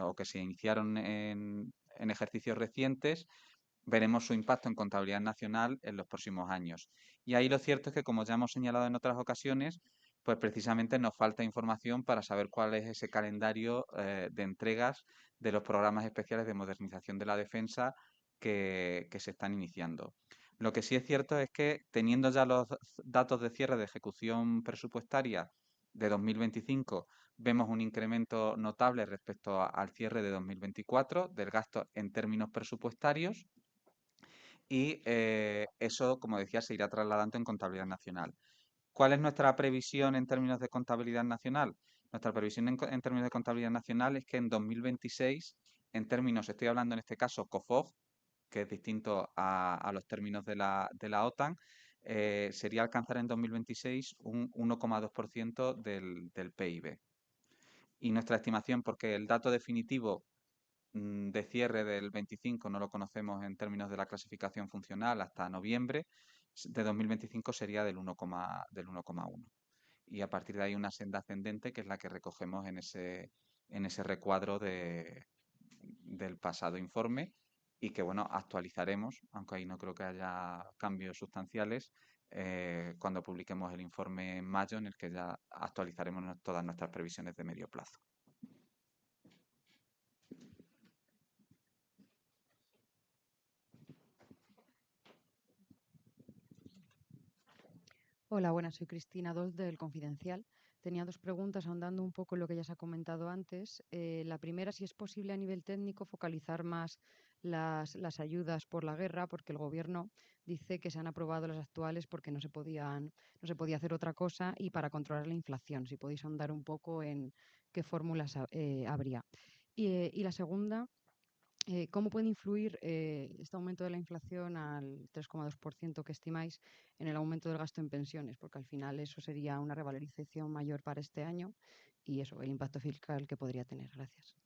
o que se iniciaron en ejercicios recientes, veremos su impacto en contabilidad nacional en los próximos años. Y ahí lo cierto es que, como ya hemos señalado en otras ocasiones, pues precisamente nos falta información para saber cuál es ese calendario de entregas de los programas especiales de modernización de la defensa que se están iniciando. Lo que sí es cierto es que, teniendo ya los datos de cierre de ejecución presupuestaria de 2025, vemos un incremento notable respecto al cierre de 2024 del gasto en términos presupuestarios y eso, como decía, se irá trasladando en contabilidad nacional. ¿Cuál es nuestra previsión en términos de contabilidad nacional? Nuestra previsión en términos de contabilidad nacional es que en 2026, en términos, estoy hablando en este caso COFOG, que es distinto a los términos de la OTAN, sería alcanzar en 2026 un 1,2% del PIB. Y nuestra estimación, porque el dato definitivo de cierre del 25 no lo conocemos en términos de la clasificación funcional hasta noviembre de 2025 sería del 1,1. Y a partir de ahí una senda ascendente que es la que recogemos en ese recuadro del pasado informe y que, bueno, actualizaremos, aunque ahí no creo que haya cambios sustanciales, cuando publiquemos el informe en mayo, en el que ya actualizaremos todas nuestras previsiones de medio plazo. Hola, buenas, soy Cristina Doz del Confidencial. Tenía dos preguntas ahondando un poco en lo que ya se ha comentado antes. La primera, si es posible a nivel técnico focalizar más las ayudas por la guerra, porque el Gobierno dice que se han aprobado las actuales porque no se podía hacer otra cosa y para controlar la inflación. Si podéis ahondar un poco en qué fórmulas habría. Y la segunda, ¿cómo puede influir este aumento de la inflación al 3,2% que estimáis en el aumento del gasto en pensiones? Porque al final eso sería una revalorización mayor para este año y eso, el impacto fiscal que podría tener. Gracias.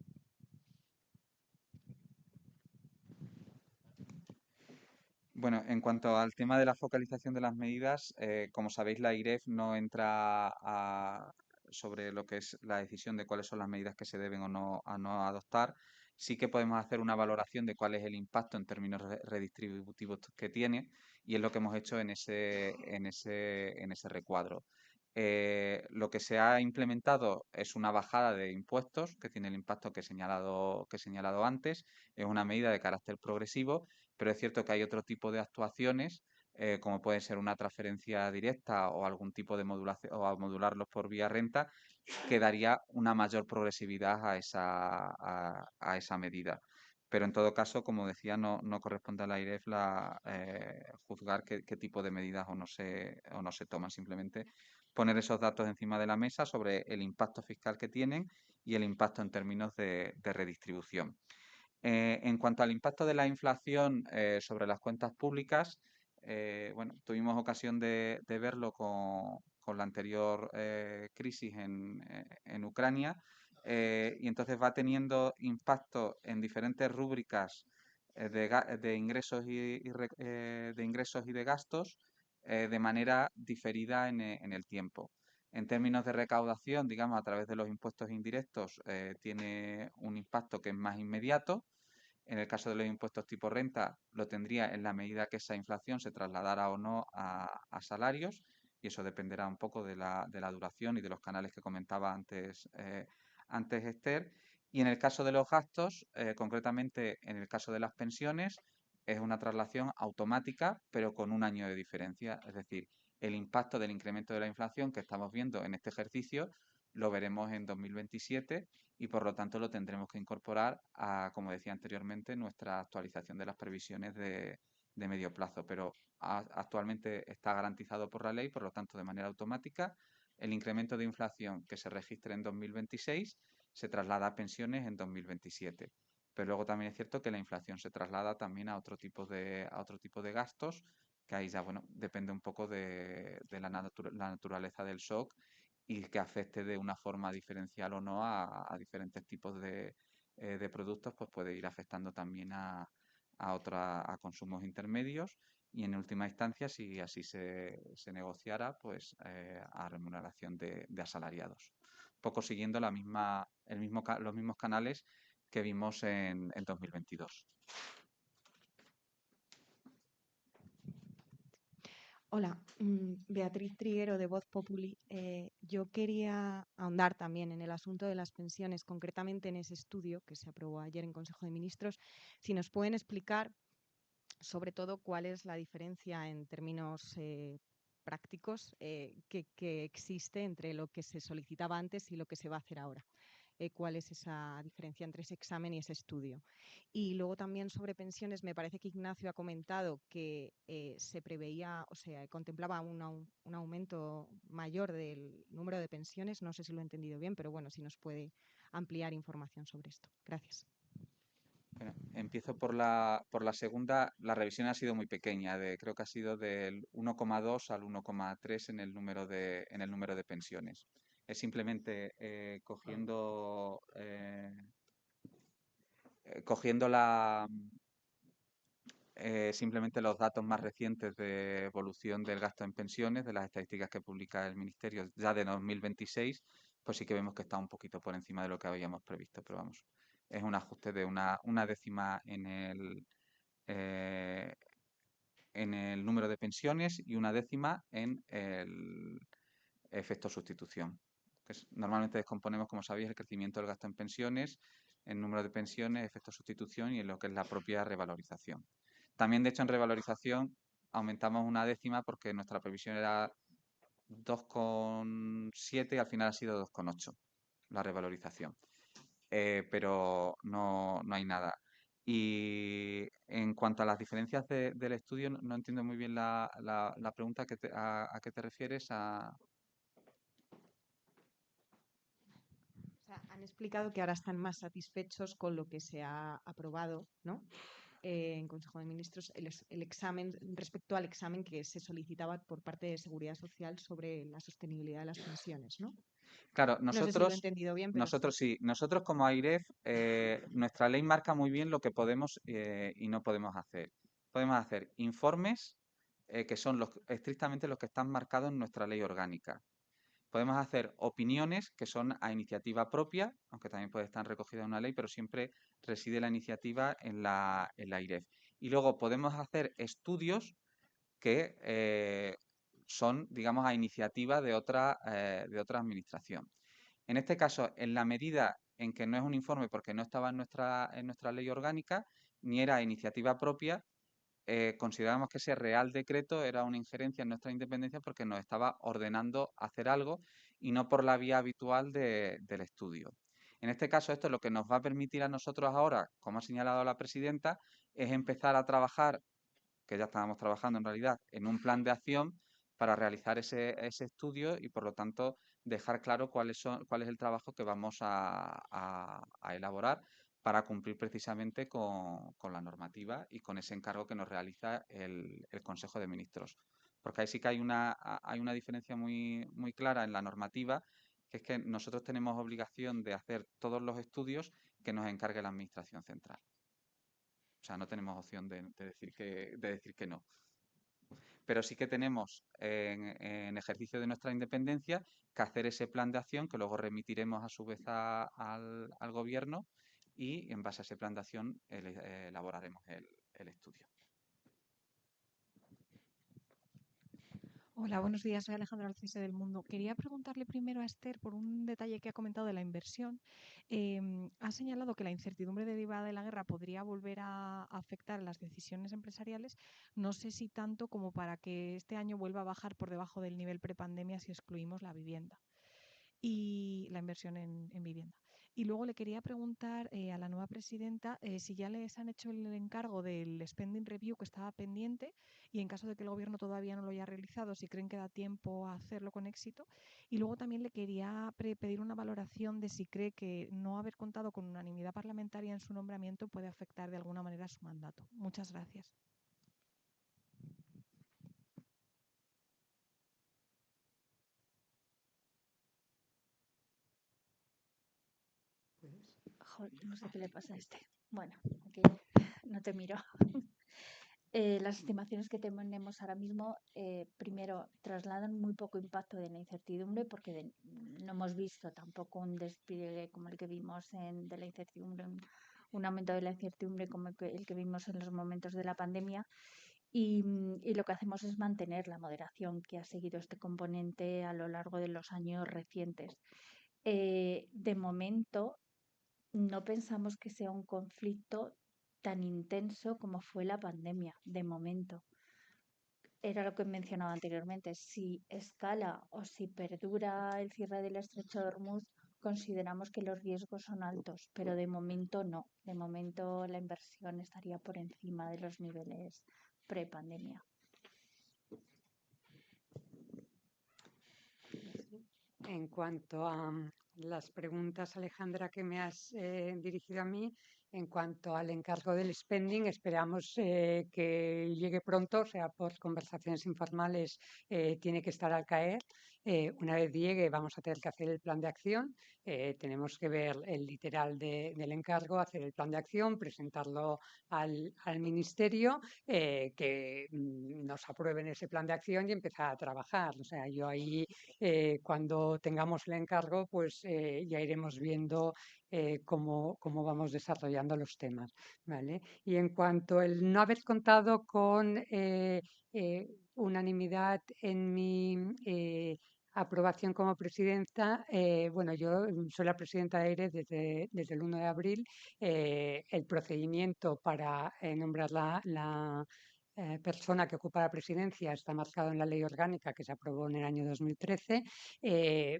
Bueno, en cuanto al tema de la focalización de las medidas, como sabéis, la IREF no entra sobre lo que es la decisión de cuáles son las medidas que se deben o no, a no adoptar. Sí que podemos hacer una valoración de cuál es el impacto en términos redistributivos que tiene, y es lo que hemos hecho en ese recuadro. Lo que se ha implementado es una bajada de impuestos que tiene el impacto que he señalado antes. Es una medida de carácter progresivo, pero es cierto que hay otro tipo de actuaciones, como puede ser una transferencia directa o algún tipo de modulación, o a modularlos por vía renta, que daría una mayor progresividad a esa medida. Pero en todo caso, como decía, no corresponde a la IREF juzgar qué tipo de medidas o no se toman. Simplemente poner esos datos encima de la mesa sobre el impacto fiscal que tienen y el impacto en términos de redistribución. En cuanto al impacto de la inflación sobre las cuentas públicas, bueno, tuvimos ocasión de verlo con la anterior crisis en Ucrania, y entonces va teniendo impacto en diferentes rúbricas de ingresos de ingresos y de gastos de manera diferida en el tiempo. En términos de recaudación, digamos, a través de los impuestos indirectos, tiene un impacto que es más inmediato. En el caso de los impuestos tipo renta, lo tendría en la medida que esa inflación se trasladara o no a salarios, y eso dependerá un poco de la duración y de los canales que comentaba antes Esther. Y en el caso de los gastos, concretamente en el caso de las pensiones, es una traslación automática, pero con un año de diferencia. Es decir, el impacto del incremento de la inflación que estamos viendo en este ejercicio lo veremos en 2027, y por lo tanto lo tendremos que incorporar a, como decía anteriormente, nuestra actualización de las previsiones de medio plazo. Pero actualmente está garantizado por la ley, por lo tanto, de manera automática, el incremento de inflación que se registre en 2026 se traslada a pensiones en 2027. Pero luego también es cierto que la inflación se traslada también a otro tipo de gastos, que ahí ya, bueno, depende un poco de la naturaleza del shock, y que afecte de una forma diferencial o no a diferentes tipos de productos, pues puede ir afectando también a consumos intermedios, y en última instancia, si así se negociara, pues a remuneración de asalariados. Un poco siguiendo los mismos canales que vimos en 2022. Hola, Beatriz Triguero de Voz Populi. Yo quería ahondar también en el asunto de las pensiones, concretamente en ese estudio que se aprobó ayer en Consejo de Ministros. Si nos pueden explicar, sobre todo, cuál es la diferencia en términos prácticos que existe entre lo que se solicitaba antes y lo que se va a hacer ahora. Cuál es esa diferencia entre ese examen y ese estudio. Y luego también sobre pensiones, me parece que Ignacio ha comentado que se preveía, o sea, contemplaba un aumento mayor del número de pensiones. No sé si lo he entendido bien, pero bueno, si nos puede ampliar información sobre esto. Gracias. Bueno, empiezo por la segunda. La revisión ha sido muy pequeña, creo que ha sido del 1,2 al 1,3 en el número de pensiones. Es simplemente cogiendo simplemente los datos más recientes de evolución del gasto en pensiones, de las estadísticas que publica el Ministerio ya de 2026, pues sí que vemos que está un poquito por encima de lo que habíamos previsto, pero vamos, es un ajuste de una décima en el número de pensiones y 1/10 en el efecto sustitución. Normalmente descomponemos, como sabéis, el crecimiento del gasto en pensiones, el número de pensiones, efecto sustitución y en lo que es la propia revalorización. También, de hecho, en revalorización aumentamos 1/10 porque nuestra previsión era 2,7 y al final ha sido 2,8 la revalorización. Pero no hay nada. Y en cuanto a las diferencias del estudio, no entiendo muy bien la pregunta a qué te refieres. O sea, han explicado que ahora están más satisfechos con lo que se ha aprobado, ¿no? En Consejo de Ministros el examen respecto al examen que se solicitaba por parte de Seguridad Social sobre la sostenibilidad de las pensiones, ¿no? Claro, No sé si lo he entendido bien, pero nosotros sí. Nosotros como AIREF, nuestra ley marca muy bien lo que podemos y no podemos hacer. Podemos hacer informes que son estrictamente los que están marcados en nuestra ley orgánica. Podemos hacer opiniones que son a iniciativa propia, aunque también puede estar recogida en una ley, pero siempre reside la iniciativa en la AIREF. Y luego podemos hacer estudios que son, digamos, a iniciativa de otra administración. En este caso, en la medida en que no es un informe porque no estaba en nuestra ley orgánica, ni era a iniciativa propia, consideramos que ese Real Decreto era una injerencia en nuestra independencia porque nos estaba ordenando hacer algo y no por la vía habitual del estudio. En este caso, esto lo que nos va a permitir a nosotros ahora, como ha señalado la presidenta, es empezar a trabajar, que ya estábamos trabajando en realidad, en un plan de acción para realizar ese estudio y, por lo tanto, dejar claro cuál es el trabajo que vamos a elaborar para cumplir precisamente con la normativa y con ese encargo que nos realiza el Consejo de Ministros. Porque ahí sí que hay una diferencia muy, muy clara en la normativa, que es que nosotros tenemos obligación de hacer todos los estudios que nos encargue la Administración Central. O sea, no tenemos opción de decir que no. Pero sí que tenemos, en ejercicio de nuestra independencia, que hacer ese plan de acción que luego remitiremos a su vez al Gobierno y en base a ese plan de acción elaboraremos el estudio. Hola, buenos días. Soy Alejandra Alcise del Mundo. Quería preguntarle primero a Esther por un detalle que ha comentado de la inversión. Ha señalado que la incertidumbre derivada de la guerra podría volver a afectar las decisiones empresariales. No sé si tanto como para que este año vuelva a bajar por debajo del nivel prepandemia si excluimos la vivienda y la inversión en vivienda. Y luego le quería preguntar a la nueva presidenta si ya les han hecho el encargo del spending review que estaba pendiente y en caso de que el gobierno todavía no lo haya realizado, si creen que da tiempo a hacerlo con éxito. Y luego también le quería pedir una valoración de si cree que no haber contado con unanimidad parlamentaria en su nombramiento puede afectar de alguna manera su mandato. Muchas gracias. Joder, no sé qué le pasa a este. Bueno, aquí no te miro. Las estimaciones que tenemos ahora mismo, primero, trasladan muy poco impacto de la incertidumbre porque no hemos visto tampoco un despliegue como el que vimos de la incertidumbre, un aumento de la incertidumbre como el que vimos en los momentos de la pandemia. Y lo que hacemos es mantener la moderación que ha seguido este componente a lo largo de los años recientes. De momento, no pensamos que sea un conflicto tan intenso como fue la pandemia, de momento. Era lo que mencionaba anteriormente. Si escala o si perdura el cierre del estrecho de Hormuz, consideramos que los riesgos son altos, pero de momento no. De momento la inversión estaría por encima de los niveles prepandemia. En cuanto a las preguntas, Alejandra, que me has dirigido a mí, en cuanto al encargo del spending, esperamos que llegue pronto, o sea, por conversaciones informales tiene que estar al caer. Una vez llegue, vamos a tener que hacer el plan de acción. Tenemos que ver el literal del encargo, hacer el plan de acción, presentarlo al Ministerio, que nos aprueben ese plan de acción y empezar a trabajar. O sea, yo ahí, cuando tengamos el encargo, pues ya iremos viendo cómo vamos desarrollando los temas, ¿vale? Y en cuanto al no haber contado con unanimidad en mi aprobación como presidenta, bueno, yo soy la presidenta de AIRE desde el 1 de abril. El procedimiento para nombrar la persona que ocupa la presidencia está marcado en la ley orgánica que se aprobó en el año 2013.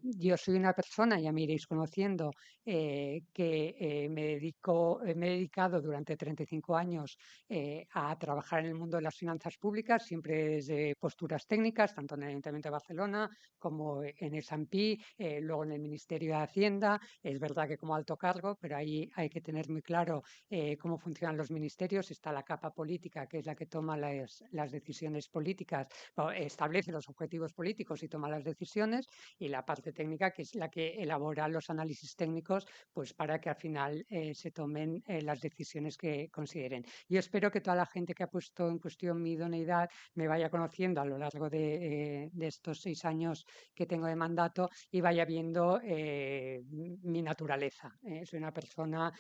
Yo soy una persona, ya me iréis conociendo, que me he dedicado durante 35 años a trabajar en el mundo de las finanzas públicas, siempre desde posturas técnicas, tanto en el Ayuntamiento de Barcelona como en S&P, luego en el Ministerio de Hacienda. Es verdad que como alto cargo, pero ahí hay que tener muy claro cómo funcionan los ministerios. Está la capa política, que es la que toma las decisiones políticas, establece los objetivos políticos y toma las decisiones, y la parte técnica, que es la que elabora los análisis técnicos, pues para que al final se tomen las decisiones que consideren. Yo espero que toda la gente que ha puesto en cuestión mi idoneidad me vaya conociendo a lo largo de estos 6 años que tengo de mandato y vaya viendo mi naturaleza. Soy una persona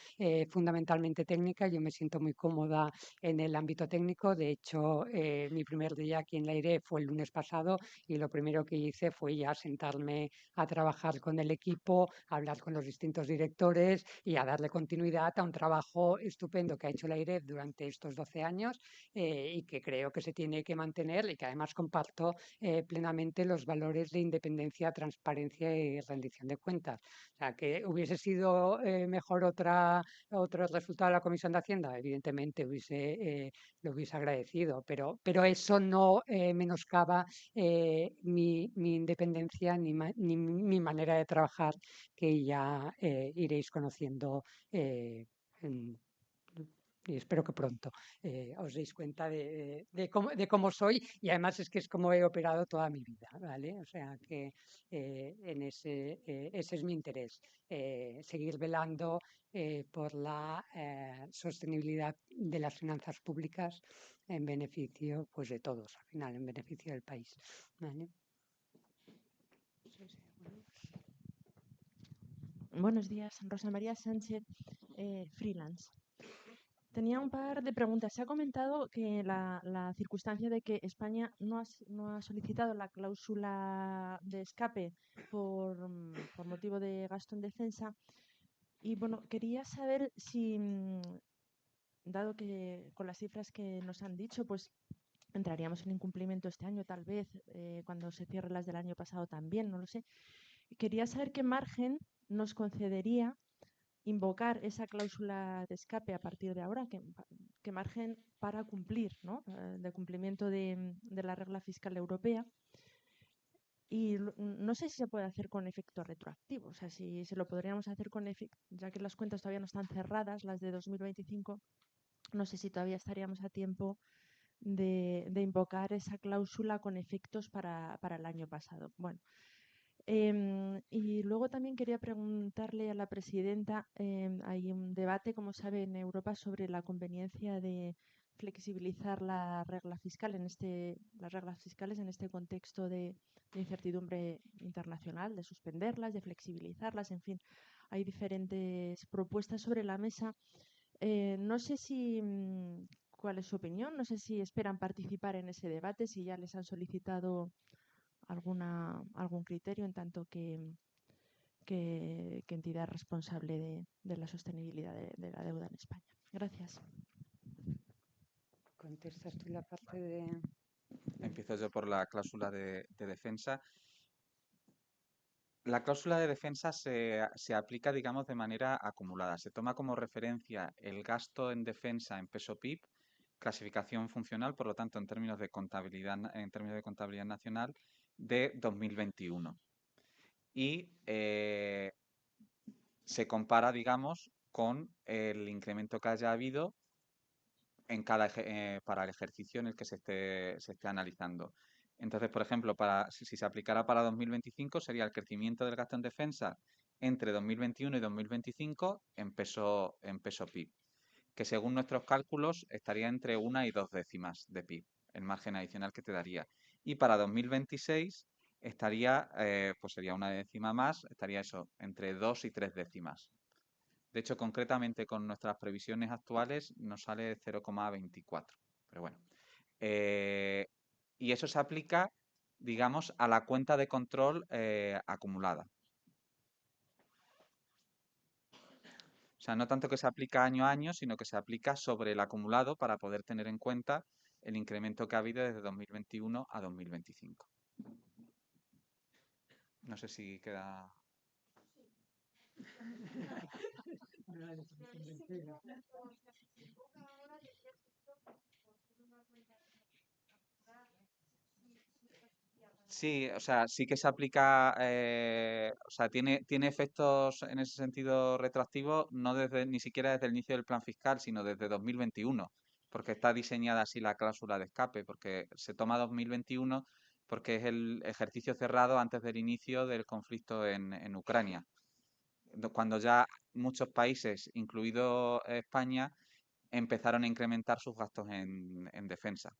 fundamentalmente técnica. Yo me siento muy cómoda en el ámbito técnico. De hecho, mi primer día aquí en la AIRE fue el lunes pasado, y lo primero que hice fue ya sentarme a trabajar con el equipo, a hablar con los distintos directores y a darle continuidad a un trabajo estupendo que ha hecho la AIRE durante estos 12 años, y que creo que se tiene que mantener, y que además comparto plenamente los valores de independencia, transparencia y rendición de cuentas. O sea, que hubiese sido mejor otro resultado de la Comisión de Hacienda, evidentemente lo hubiese agradecido, pero eso no menoscaba mi independencia ni mi manera de trabajar, que ya iréis conociendo y espero que pronto os deis cuenta de cómo soy, y además es que es como he operado toda mi vida, ¿vale? O sea que ese es mi interés, seguir velando por la sostenibilidad de las finanzas públicas en beneficio, pues, de todos, al final, en beneficio del país, ¿vale? Buenos días, Rosa María Sánchez, freelance. Tenía un par de preguntas. Se ha comentado que la circunstancia de que España no ha solicitado la cláusula de escape por motivo de gasto en defensa. Y bueno, quería saber si, dado que con las cifras que nos han dicho, pues entraríamos en incumplimiento este año, tal vez, cuando se cierren las del año pasado también, no lo sé. Quería saber qué margen nos concedería invocar esa cláusula de escape a partir de ahora, qué margen para cumplir, ¿no? De cumplimiento de la regla fiscal europea. Y no sé si se puede hacer con efecto retroactivo, o sea, si se lo podríamos hacer con efecto, ya que las cuentas todavía no están cerradas, las de 2025, no sé si todavía estaríamos a tiempo de invocar esa cláusula con efectos para el año pasado. Bueno, y luego también quería preguntarle a la presidenta, hay un debate, como sabe, en Europa sobre la conveniencia de flexibilizar la regla fiscal las reglas fiscales en este contexto de incertidumbre internacional, de suspenderlas, de flexibilizarlas, en fin, hay diferentes propuestas sobre la mesa. No sé cuál es su opinión, no sé si esperan participar en ese debate, si ya les han solicitado algún criterio en tanto que entidad responsable de la sostenibilidad de la deuda en España. Gracias. ¿Contestas tú la parte de...? Empiezo yo por la cláusula de defensa. La cláusula de defensa se aplica, digamos, de manera acumulada. Se toma como referencia el gasto en defensa en peso PIB, clasificación funcional, por lo tanto, en términos de contabilidad nacional, de 2021. Y se compara, digamos, con el incremento que haya habido para el ejercicio en el que se esté analizando. Entonces, por ejemplo, si se aplicara para 2025, sería el crecimiento del gasto en defensa entre 2021 y 2025 en peso PIB, que según nuestros cálculos estaría entre 1 y 2 décimas de PIB, el margen adicional que te daría. Y para 2026 estaría, pues sería una décima más, estaría eso, entre 2 y 3 décimas. De hecho, concretamente con nuestras previsiones actuales nos sale 0,24. Pero bueno. Y eso se aplica, digamos, a la cuenta de control acumulada. O sea, no tanto que se aplica año a año, sino que se aplica sobre el acumulado para poder tener en cuenta el incremento que ha habido desde 2021 a 2025. No sé si queda... Sí, o sea, sí que se aplica, o sea, tiene efectos en ese sentido retroactivos, no desde, ni siquiera desde el inicio del plan fiscal, sino desde 2021, porque está diseñada así la cláusula de escape, porque se toma 2021 porque es el ejercicio cerrado antes del inicio del conflicto en Ucrania, cuando ya muchos países, incluido España, empezaron a incrementar sus gastos en defensa.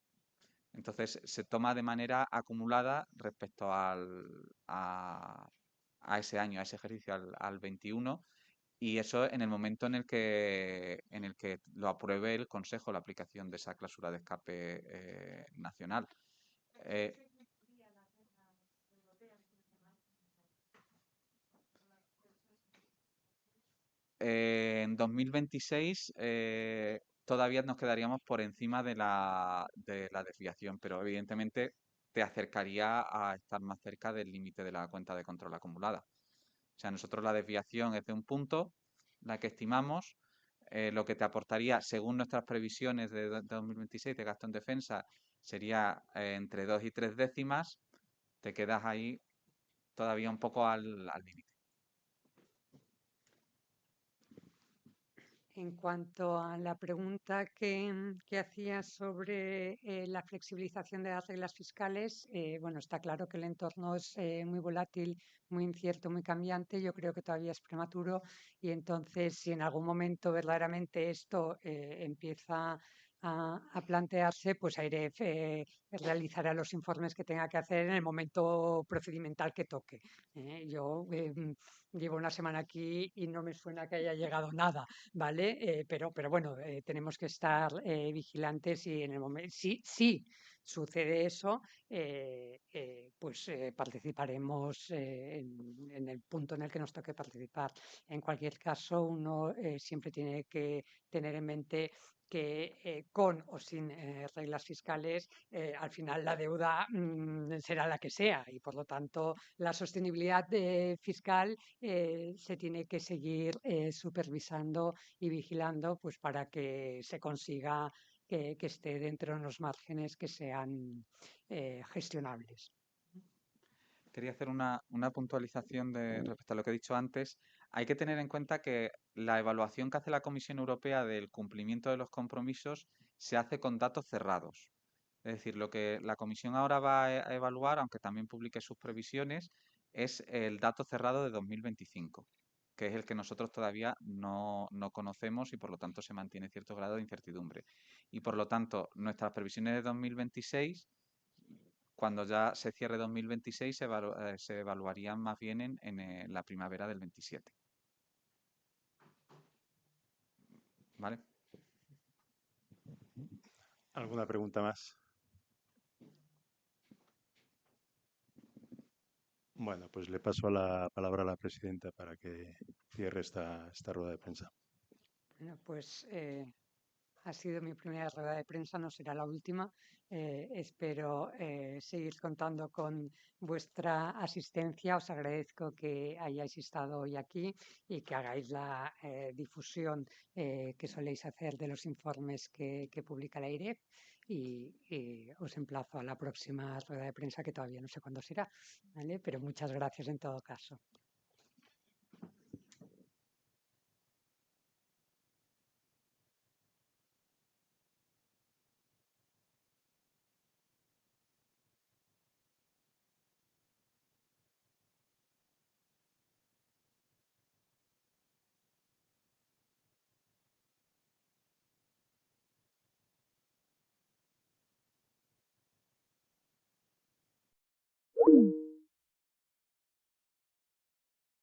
Entonces se toma de manera acumulada respecto a ese año, a ese ejercicio, al 21, y eso en el momento en el que lo apruebe el Consejo, la aplicación de esa cláusula de escape nacional. En 2026 todavía nos quedaríamos por encima de la desviación, pero evidentemente te acercaría a estar más cerca del límite de la cuenta de control acumulada. O sea, nosotros la desviación es de un punto, la que estimamos, lo que te aportaría, según nuestras previsiones de 2026 de gasto en defensa, sería entre 2 y 3 décimas, te quedas ahí todavía un poco al límite. En cuanto a la pregunta que hacías sobre la flexibilización de las reglas fiscales, bueno, está claro que el entorno es muy volátil, muy incierto, muy cambiante. Yo creo que todavía es prematuro y entonces si en algún momento verdaderamente esto empieza a plantearse, pues AEREF realizará los informes que tenga que hacer en el momento procedimental que toque. Yo llevo una semana aquí y no me suena que haya llegado nada. ¿Vale? Pero bueno, tenemos que estar vigilantes y en el momento, sí sucede eso, pues participaremos en el punto en el que nos toque participar. En cualquier caso, uno siempre tiene que tener en mente que con o sin reglas fiscales, al final la deuda será la que sea y por lo tanto la sostenibilidad fiscal se tiene que seguir supervisando y vigilando pues para que se consiga que esté dentro de unos márgenes que sean gestionables. Quería hacer una puntualización respecto a lo que he dicho antes. Hay que tener en cuenta que la evaluación que hace la Comisión Europea del cumplimiento de los compromisos se hace con datos cerrados. Es decir, lo que la Comisión ahora va a evaluar, aunque también publique sus previsiones, es el dato cerrado de 2025, que es el que nosotros todavía no conocemos y por lo tanto se mantiene cierto grado de incertidumbre. Y por lo tanto, nuestras previsiones de 2026, cuando ya se cierre 2026, se evaluarían más bien en la primavera del 27. ¿Vale? ¿Alguna pregunta más? Bueno, pues le paso la palabra a la presidenta para que cierre esta rueda de prensa. Bueno, pues ha sido mi primera rueda de prensa, no será la última. Espero seguir contando con vuestra asistencia. Os agradezco que hayáis estado hoy aquí y que hagáis la difusión que soléis hacer de los informes que publica la AEREF. Y os emplazo a la próxima rueda de prensa que todavía no sé cuándo será, ¿vale? Pero muchas gracias en todo caso.